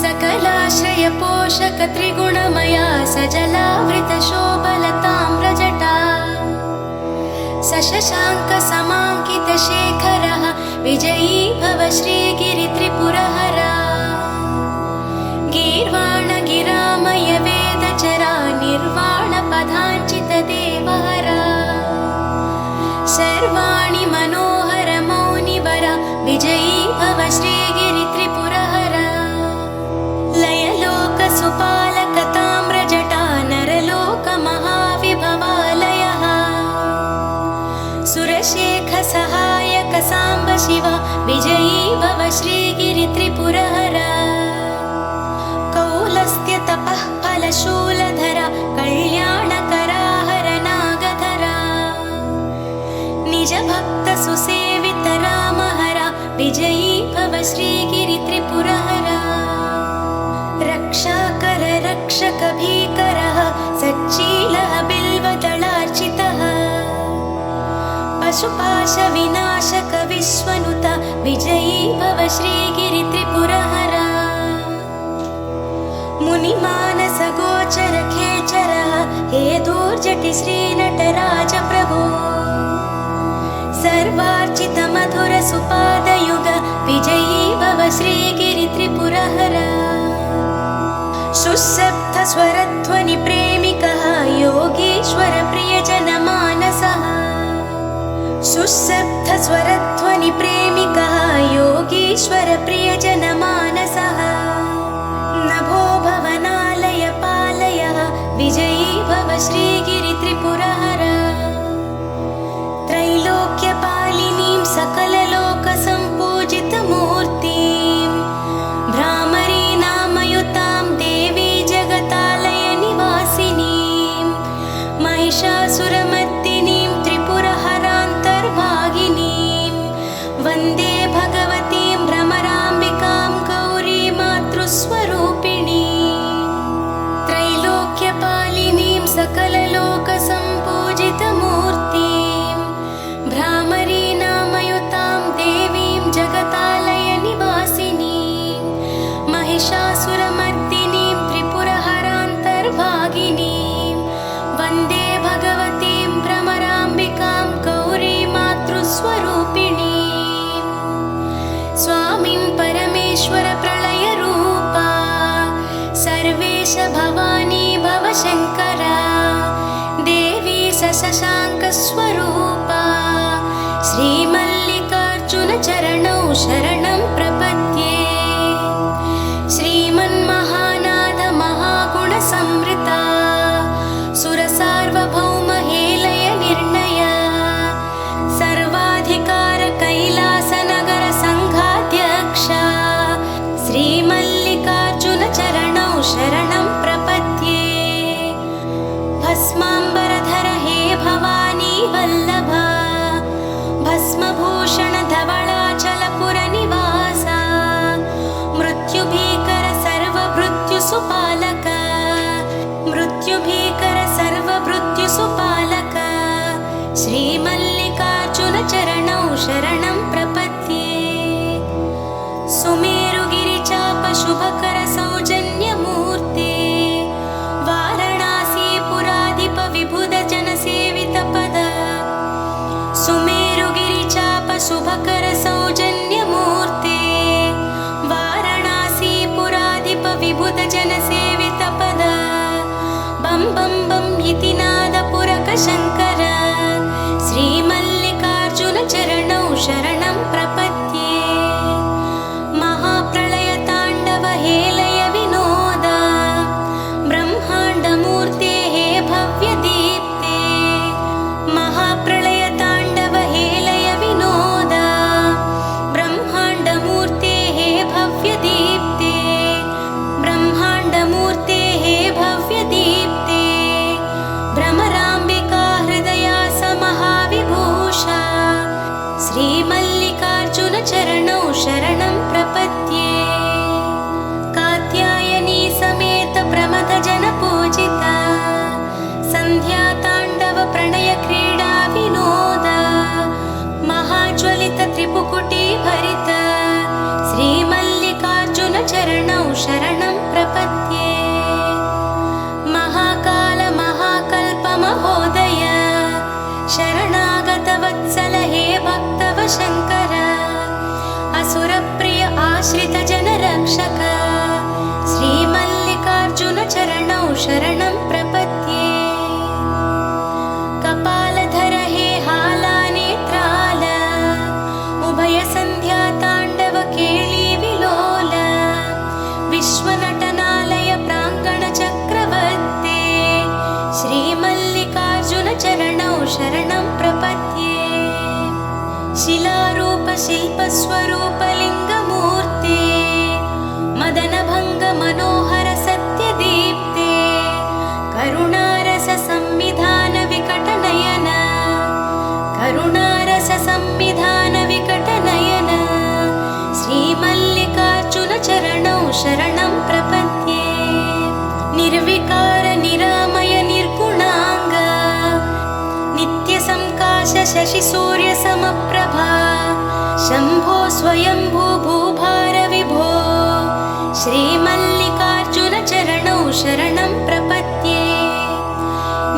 सकलाश्रय पोषक त्रिगुणमया सजलावृत शोभलताम्रजटा सशशाङ्क समाङ्कित शेखरः विजयी भव श्रीगिरि त्रिपुरहरा गीर्वाण गिरामय वेदचरा निर्वाण पदाञ्चित देवहरा सर्वाणि मनोहर मौनिवर विजयी भव श्रीगिरि त्रिपुरहरा लयलोक सुपालक ताम्र सुसेवित रामहरा विजयी भव श्रीगिरित्रिपुरहरा रक्षाकर रक्षक भीकरः सच्चीलः बिल्वदलार्चितः पशुपाश विनाशक विश्वनुत विजयी भव श्रीगिरित्रिपुरहरा मुनिमानस गोचर खेचरः हे दूर्जटि श्रीनटराज प्रभो सर्वार्चित मधुर सुपादयुग विजयी भव श्रीगिरित्रिपुरहरा सुशब्द स्वरध्वनि प्रेमिकः योगीश्वर प्रियजन मानसः सुशब्द स्वरध्वनि प्रेमिकः योगीश्वर प्रियजन मानसः नभो भवनालय पालयः विजयी भव श्रीगिरित्रिपुरहरा त्रैलोक्यपालिनीं सकललोकसम्पूजितमूर्तिं भ्रामरी नामयुतां देवी जगतालय निवासिनीं महिषासुरमर्दिनीं त्रिपुरहरान्तर्भागिनीं वन्दे भगवतीं भ्रमराम्बिकां गौरी मातृस्वरूपिणीं त्रैलोक्यपालिनीं सकललोकसम्पूजितमूर्तिं भ्रामरी नामयुतां देवीं जगतालय निवासिनीं महिषासुरमर्दिनीं त्रिपुरहरान्तर्भागिनीं वन्दे भगवतीं भ्रमराम्बिकां गौरी मातृस्वरूपिणीं स्वामिं परमेश्वर प्रलयरूपा सर्वेश भवानी भवशङ्करा देवी शशाङ्कस्वरूपा श्रीमल्लिकार्जुन चरणौ शरणं प्रपद्ये श्रीमन्महानाद महागुणसंवृता सुरसार्वभौम हेलय निर्णय सर्वाधिकार कैलासनगर संघाध्यक्षा श्रीमल्लिकार्जुन चरणौ शरणं प्रपद्ये भस्माम्बरधर हे भवानी वल्लभा भस्मभूषण धवलाचलपुर निवासा मृत्युभीकर सर्वभृत्युसुपालक मृत्युभीकर सर्वभृत्युसुपालक श्रीमल्लिकार्जुन चरणौ शरणं प्रपद्ये सुमेरुगिरिचाप शुभकर सौजन्यमूर्ते वाराणसीपुराधिप विबुध जनसेवित पद सुमेरुगिरिचाप शुभकर सौजन्यमूर्ते वाराणसीपुराधिप विबुध जनसेवित पद बं बं बं इति नादपुरक शङ्कर श्रीमल्लिकार्जुन चरणौ शरणं प्रपद्ये महाप्रलयताण्डव हेलय विनोद ब्रह्माण्डमूर्ते हे भव्यदीप्ते महाप्रलयताण्डव हेलय विनोद ब्रह्माण्डमूर्ते हे भव्यदीप्ते ब्रह्माण्डमूर्ते हे भव्यदीप्ते भ्रमराम्बिका हृदयास महाविभूषा श्रीमल्लिकार्जुन चरणौ शरणं प्रपद्ये कात्यायनी समेत प्रमथ जन पूजिता सन्ध्याताण्डव प्रणय क्रीडा विनोद महाज्वलित त्रिपुकुटी भरित श्रीमल्लिकार्जुन चरणौ शरणं प्रपद्ये महाकाल महाकल्प महोदय शरणागत वत्सल हे भक्तव शङ्कर असुरप्रिय आश्रित जन रक्षक श्रीमल्लिकार्जुन चरणौ शरणं प्रपद्ये कपालधर हे हालानेत्राल उभय संध्या ताण्डव केळी विलोल विश्वनटनालय प्राङ्गण चक्रवर्ते श्रीमल्लिकार्जुन चरणौ शरणं प्रपद्ये शिलारूप शिल्पस्वरूप लिङ्गमूर्ते मदनभङ्ग मनोहर सत्यदीप्ते शशिसूर्यसमप्रभा शम्भो स्वयम्भू भूभारविभो श्रीमल्लिकार्जुनचरणौ शरणं प्रपद्ये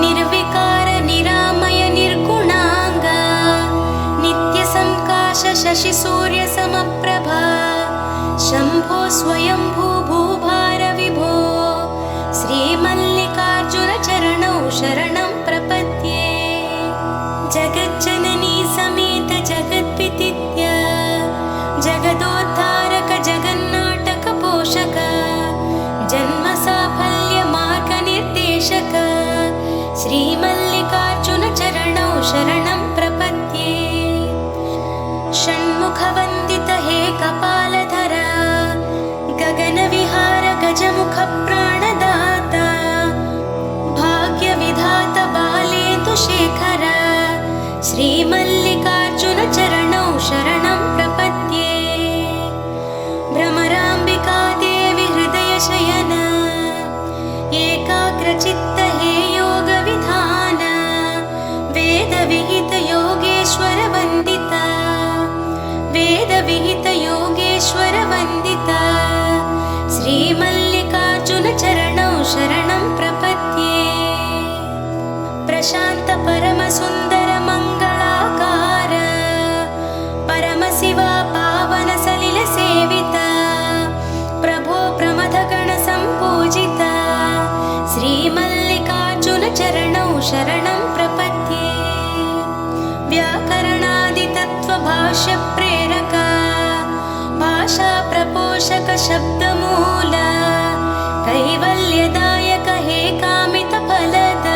निर्विकार निरामय निर्गुणाङ्ग नित्यसङ्काश शशिसूर्यसमप्रभा शम्भो स्वयम्भू भूभारविभो श्रीमल्लिकार्जुनचरणौ शरणं प्रपद्ये जगज्जननी समेत जगद्विदित्य जगदोद्धारक जगन्नाटक पोषक जन्म साफल्य मार्ग निर्देशक श्रीमल्लिकार्जुनचरणौ शरणं प्रपद्ये षण्मुखवन्दित हे कपालधर गगनविहार गजमुख प्राणदाता भाग्यविधात बालेन्दुशेखर श्रीमल्लिकार्जुनचरणौ शरणं प्रपद्ये भ्रमराम्बिका देवी हृदयशयन एकाग्रचित्त हे योगविधान वेदविहित योगेश्वर वन्दिता वेदविहित योगेश्वर वन्दिता श्रीमल्लिकार्जुनचरणौ शरणं प्रपद्ये प्रशान्त परमसुन्दर मङ्गलाकार परमशिवा पावन सलिल सेविता प्रभो प्रमथगण सम्पूजिता श्रीमल्लिकार्जुनचरणौ शरणं प्रपद्ये व्याकरणादितत्त्वभाष्य प्रेरक भाषा प्रपोषक शब्दमूल कैवल्यदायक हे कामितफलद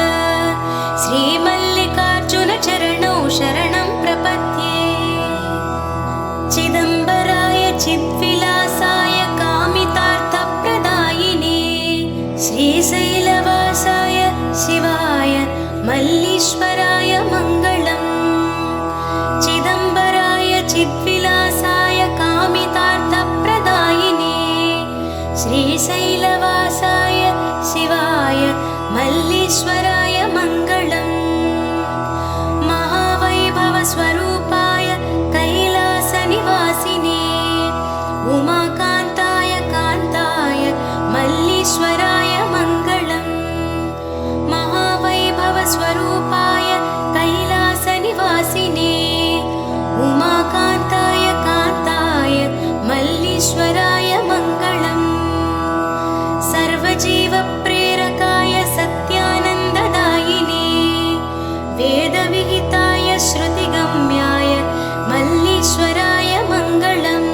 श्रीमल्लिकार्जुनचरणौ शरणं प्रपद्ये चिदम्बराय चिद्विलासाय कामितार्थप्रदायिने श्रीशैलवासाय शिवाय मल्लीश्वराय मङ्गलम् चिदम्बराय चिद्विलासाय कामितार्थप्रदायिने श्रीशैलवासाय शिवाय मल्लीश्वराय मङ्गलम् महावैभवस्वरूपाय कैलासनिवासिने उमाकान्ताय कान्ताय मल्लीश्वराय मङ्गलम् महावैभवस्वरूपाय कैलासनिवासिने उमाकान्ताय कान्ताय मल्लीश्वराय मङ्गलम् सर्वजीवप्रेरकाय सत्यानन्ददायिने वेदविहिताय श्रुतिगम्याय मल्लीश्वराय मङ्गलम्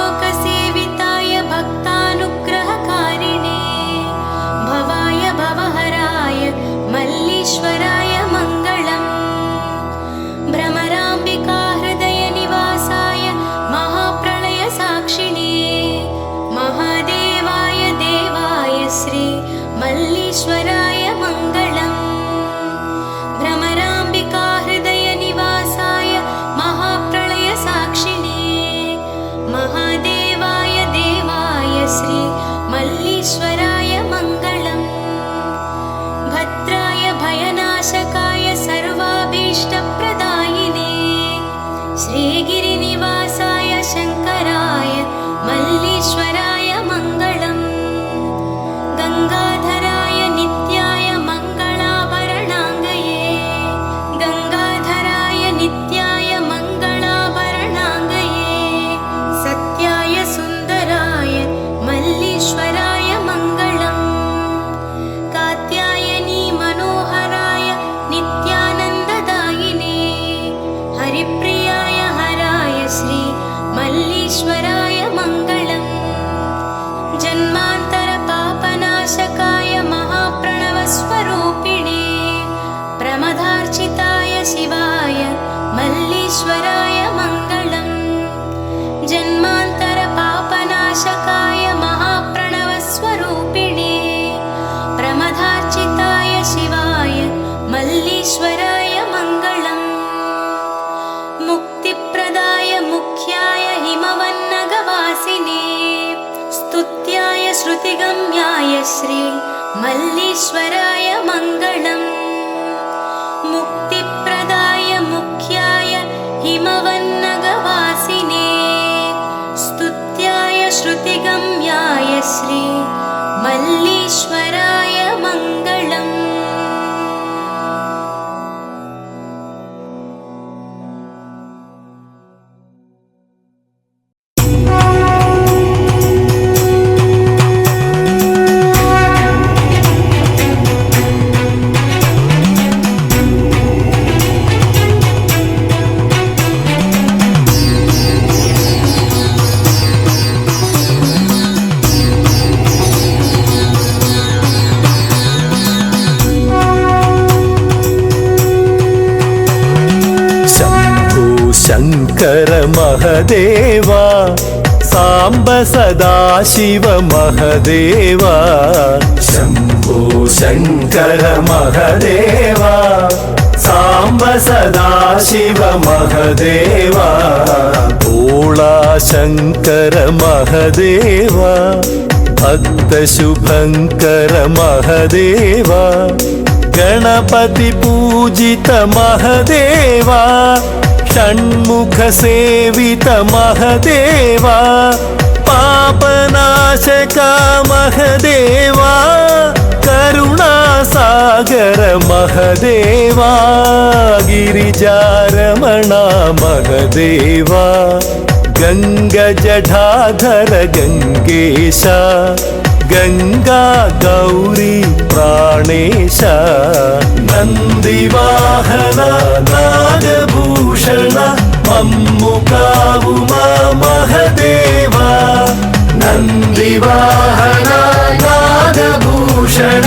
सर्वलोकसेविताय भक्तानुग्रहकारिणे भवाय भवहराय मल्लीश्वराय मङ्गलम् भ्रमराम्बिका हृदयनिवासाय महाप्रलयसाक्षिणे महादेवाय देवाय श्री मल्लीश्वराय मङ्गलम् भ्रमराम्बिका हृदयनिवासाय महाप्रलयसाक्षिणे महादेवाय देवाय श्री मल्लीश्वराय मङ्गलम् भद्राय भयनाशकाय सर्वाभीष्टप्रदायिने श्रीगिरिनिवासाय शङ्कराय मल्लीश्वराय मङ्गलम् गङ्गाधराय नित्याय मङ्गलाभरणाङ्गये गङ्गाधराय नित्याय मङ्गलाभरणाङ्गये सत्याय सुन्दराय मल्लीश्वराय मङ्गलम् कात्यायनी मनोहराय नित्यानन्ददायिने हरिप्रियाय हराय श्री मल्लीश्वराय मङ्गलम् जन्मान्तरपापनाशकाय महाप्रणवस्वरूपिणे प्रमदार्चिताय शिवाय मल्लीश्वराय मङ्गलम् जन्मान्तरपापनाशकाय महाप्रणवस्वरूपिणे प्रमदार्चिताय शिवाय मल्लीश्वराय मङ्गलम् मुक्तिप्रदाय मुख्याय हिमवन्नगवासिने स्तुत्याय श्रुतिगम्याय श्री मल्लीश्वराय मङ्गलम् मुक्ति श्री मल्लीश्वराय मङ्गलम्। शङ्कर महदेवा साम्ब सदाशिव महदेवा। शम्भो शङ्कर महदेवा साम्ब सदाशिव महदेवा। भोळा शङ्कर महदेवा भक्त शुभङ्कर महदेवा। गणपति पूजित महदेवा षण्मुख सेवित महदेवा। पापनाशक महदेवा करुणासागर महदेवा। गिरिजारमण महदेवा गङ्गजटाधर गङ्गेश। गंगा गौरी प्राणेश नंदिवाहन नागभूषण मम्मुकावुमा महदेवा। नंदिवाहन नागभूषण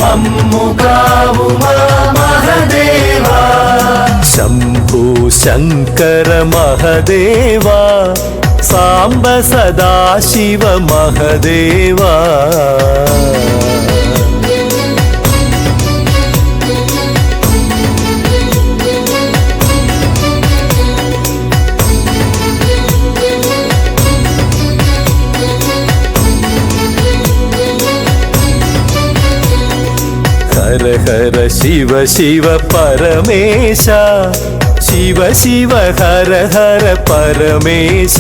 मम्मुकावुमा महदेवा। शंभो शंकर महदेवा साम्ब सदाशिव महदेवा। हर हर शिव शिव परमेश। शिव शिव हर हर परमेश।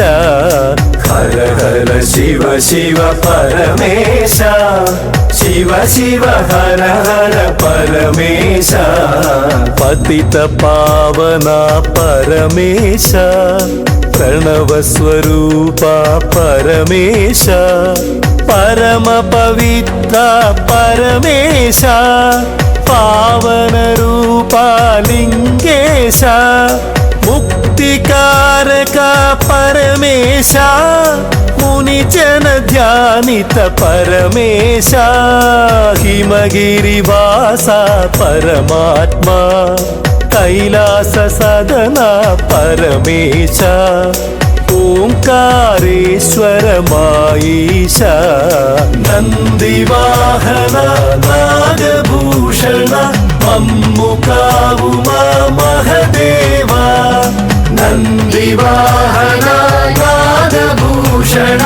हर हर शिव शिव परमेश। शिव शिव हर हर परमेश। पतित पावना परमेश। प्रणव स्वरूपा परमेश। परम पवित्र परमेश। पावन रूपा लिंगेश। मुक्तिकारक परमेश। मुनिजन ध्यानित परमेश। हिमगिरिवासा परमात्मा। कैलास सदना परमेश। ओंकारेश्वर माईश। नंदिवाहन नागभूषण मम्मुकावुमा महदेवा। नंदिवाहन नागभूषण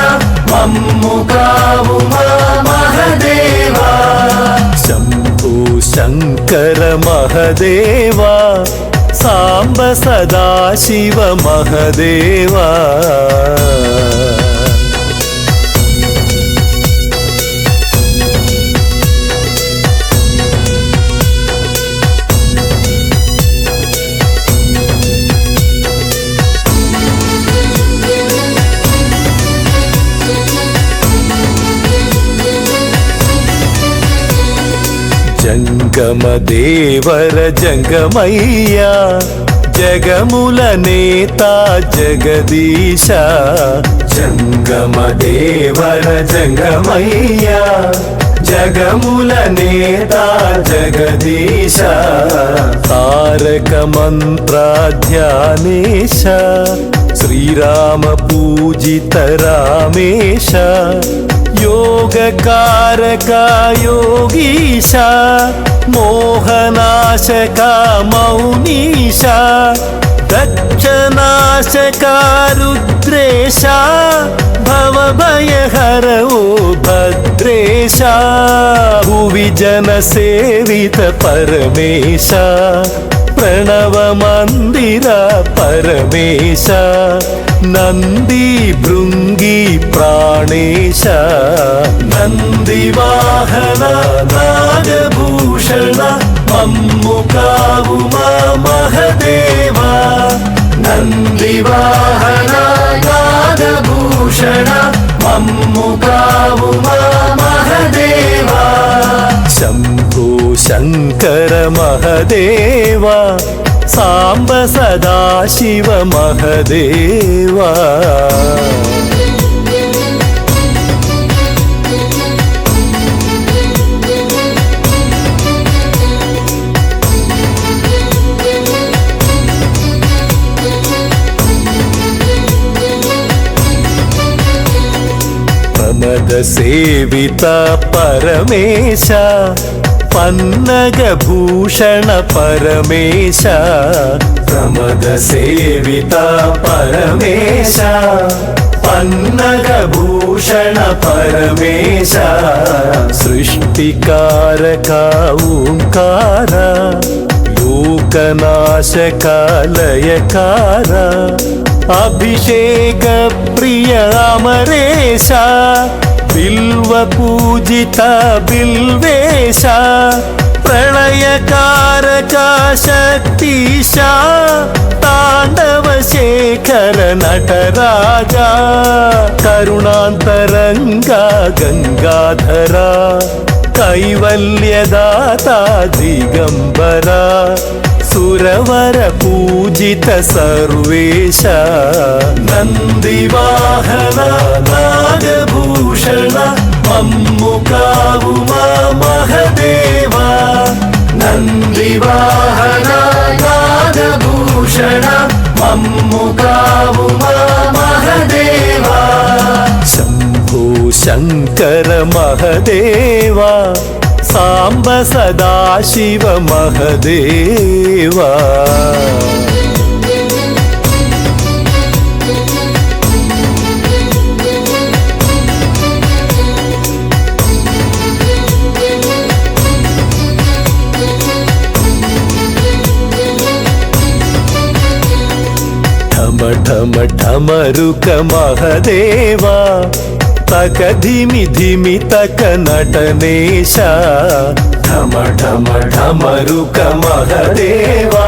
मम्मुकावुमा महदेवा। शंभो शंकर महदेवा साम्ब सदाशिव महदेवा। जंगम देवर जंगमయ్యా जगमुल नेता जगदीश। जंगम देवर जंगमయ్యా जगमुल नेता जगदीश। तारक मंत्र ध्यानेश। श्रीराम पूजित रामेश। योगकारक योगीश। मोहनाशक मौनीश। दक्षनाशक रुद्रेश। भवभयहर ओ भद्रेश। भुवि जन सेवित परमेश। ప్రణవ మందిర పరమేశ నంది భృంగి ప్రాణేశ నంది వాహన నాగభూషణ మమ్ము కావుమా మహదేవా నంది వాహన నాగభూషణ మమ్ము కావుమా మహదేవా శంభో శంకర మహదేవా సాంబ సదాశివ మహదేవా ప్రమద సేవిత పరమేశ పన్నగ భూషణ పరమేశ ప్రమద సేవిత పరమేశ పన్నగ భూషణ పరమేశ సృష్టికారక ఓంకార లోకనాశక లయకార అభిషేక ప్రియ అమరేశ బిల్వ పూజిత బిల్వేశ ప్రళయకారక శక్తిశ తాండవ శేఖర నటరాజా కరుణాంతరంగ గంగాధర కైవల్యదాత దిగంబర సురవర పూజిత సర్వేశ నంది వాహన నాగభూషణ మమ్ము కావుమా మహదేవా నంది వాహన నాగభూషణ మమ్ము కావుమా మహదేవా శంభో శంకర మహదేవా సాంబ సదాశివ మహదేవా ఠమ ఠమ ఠమరుక మహదేవా తక ధిమి ధిమి తక నటనేశ ఠమ ఠమ ఠమరుక మహదేవా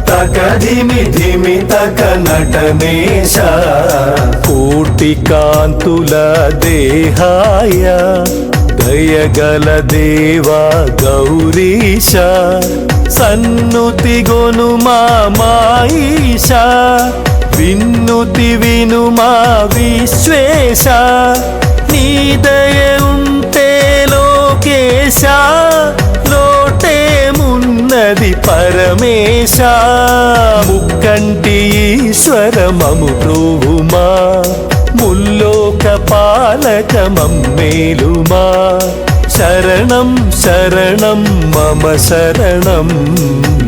తక ధిమి ధిమి తక నటనేశ కోటి కాంతుల దేహాయ దయగల దేవా గౌరీశ సన్నుతి గొను మాయిష విన్నుతి విను మా విశ్వేశ నీ దయ ఉంటే లోకేశ లోటే మున్నది పరమేశ ముక్కంటి ఈశ్వర మము బ్రోవుమా ముల్లోక పాలక మమ్మేలుమా శరణం శరణం మమ శరణం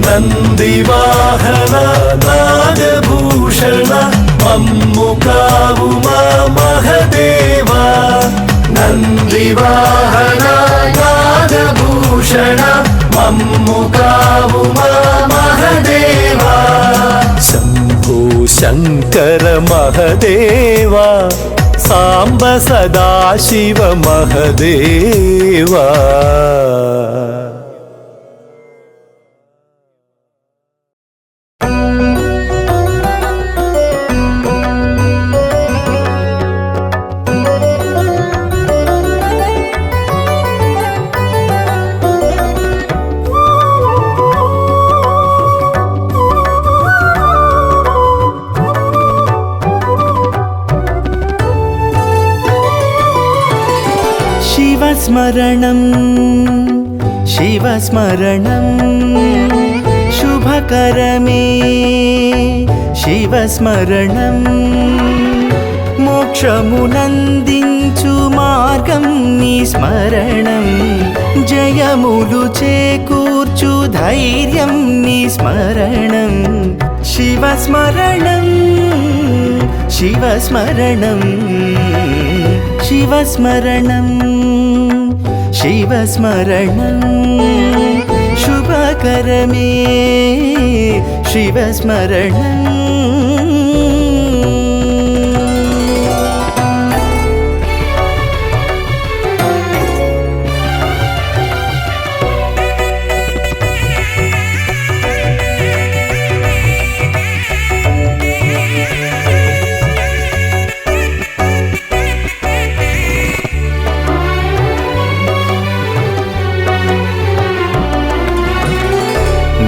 నంది వాహన నాగభూషణ మమ్ము కావుమా మహదేవా నంది వాహన నాగభూషణ మమ్ము కావుమా మహదేవా శంభో శంకర మహదేవా సాంబ సదాశివ మహదేవా స్మరణం శివస్మరణం శుభకరమే శివస్మరణం మోక్షమునందించు మార్గం నీ స్మరణం జయములు చేకూర్చు ధైర్యం నీ స్మరణం శివస్మరణం శివస్మరణం శివస్మరణం శివస్మరణం శుభకరమే శివస్మరణం.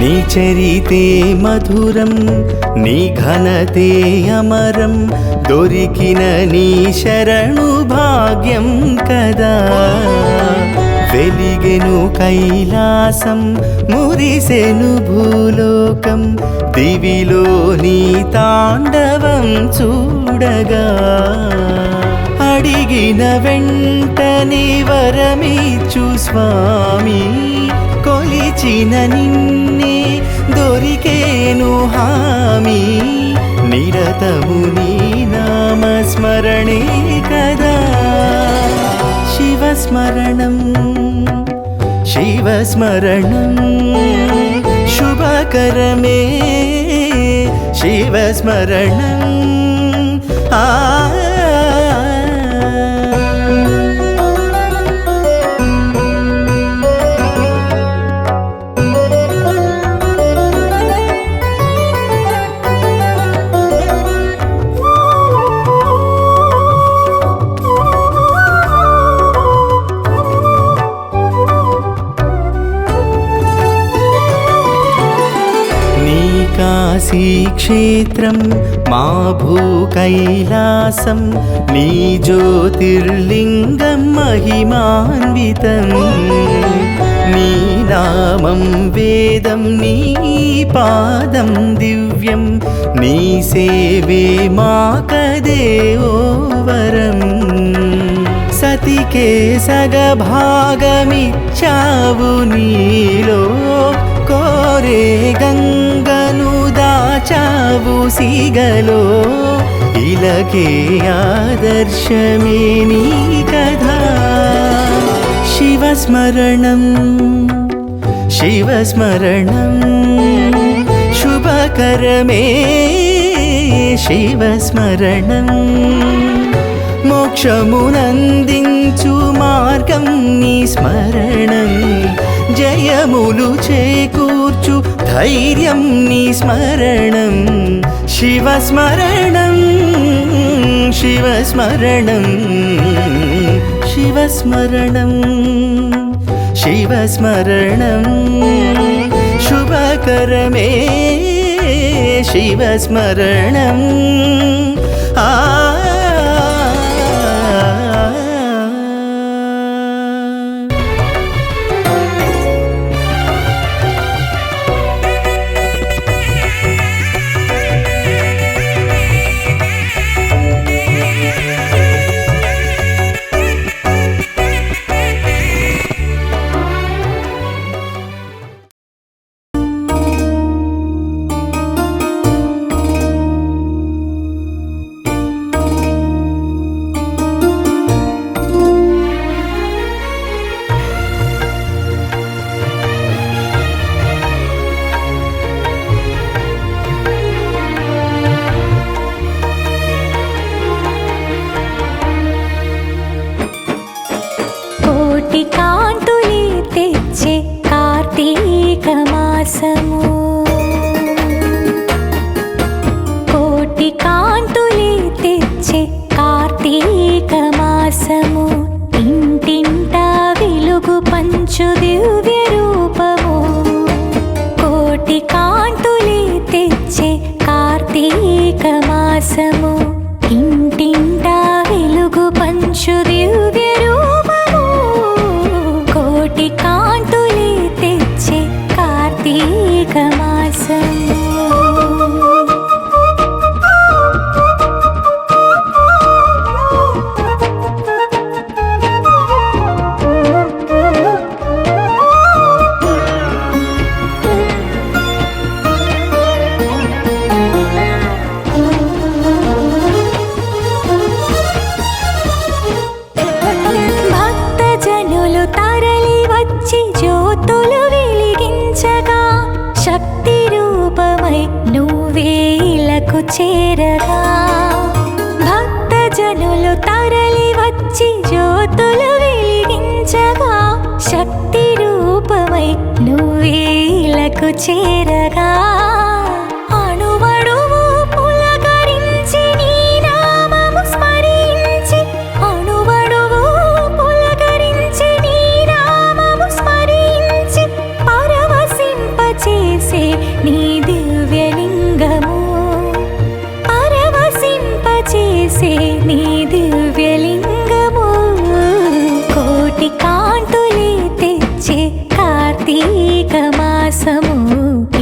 నీ చరితే మధురం, నీ ఘనతే అమరం, దొరికిన నీ శరణు భాగ్యం కదా. వెలిగెను కైలాసం, మురిసెను భూలోకం, దివిలో నీ తాండవం చూడగా. అడిగిన వెంటనే వరమిచ్చు స్వామి, కొలిచిన నిన్నే దొరికేను హామీ. నిరతము నీ నామస్మరణే కదా. శివస్మరణం శివస్మరణం శుభకరమే శివస్మరణం. ఆ కాశీ క్షేత్రం మా భూ కైలాసం, నీ జ్యోతిర్లింగం మహిమాన్వితం. నీ నామం వేదం, నీ పాదం దివ్యం, నీ సేవే మాకదే ఓ వరం. సతికే సగభాగమిచ్చావు నీలో, కోరే గంగను దాచావు సిగలో. ఇలకే ఆదర్శమే నీ కథా. శివస్మరణం శివస్మరణం శుభకరమే శివస్మరణం. మోక్షమునందించు మార్గం నీ స్మరణం, జయములు చేకూర్చు ధైర్యం నీ స్మరణం. శివస్మరణం శివస్మరణం శివస్మరణం శివస్మరణం శుభకరమే శివస్మరణం. ఆ కోటి కాంతులే తెచ్చే కార్తీక మాసము, ఇంటింటా వెలుగు పంచు దివ్య రూపము. కోటి కాంతులే తెచ్చే కార్తీక మాసము, ఇంటింటా వెలుగు పంచు దివ్య రూపము. కోటి కాంతులే తెచ్చే కార్తీక మాసము. భక్తజనులు తరలి వచ్చి జ్యోతులు వెలిగించి చేరగా భక్తజనులు తరలి వచ్చి జ్యోతులు వెలిగించగా శక్తి రూపమై నువ్వేలకు చేరగా అణువణువు పులకరించి నీ నామము స్మరించి అణువణువు పులకరించి నీ నామము స్మరించి పరవశింపచేసే నీ దివ్యలింగము పరవశింపచేసే నీ దివ్యలింగము కోటి కాంతులే తెచ్చే కార్తీక మాసము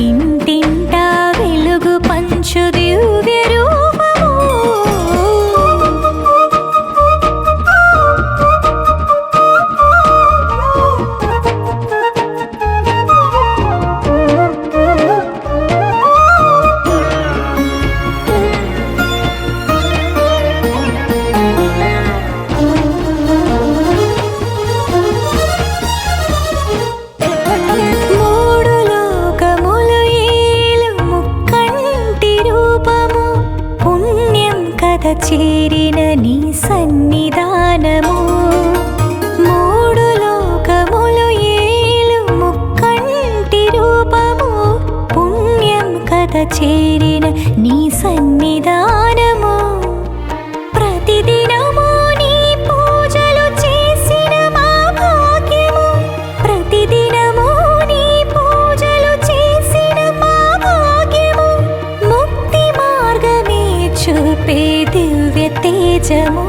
ఇంటింటా వెలుగు పంచు దివ్య రూపము మూడు లోకములు ఏలు ముక్కంటి రూపము పుణ్యం కథ చేరిన నీ సన్నిధానము మూడు లోకములు ఏలు ముక్కంటి రూపము పుణ్యం కథ చేరిన నీ సన్నిధానము ప్రతిదినము నీ పూజలు చేసిన మా భాగ్యము ప్రతిదినము నీ పూజలు చేసిన మా భాగ్యము ముక్తి మార్గమే చూపే దివ్య తేజము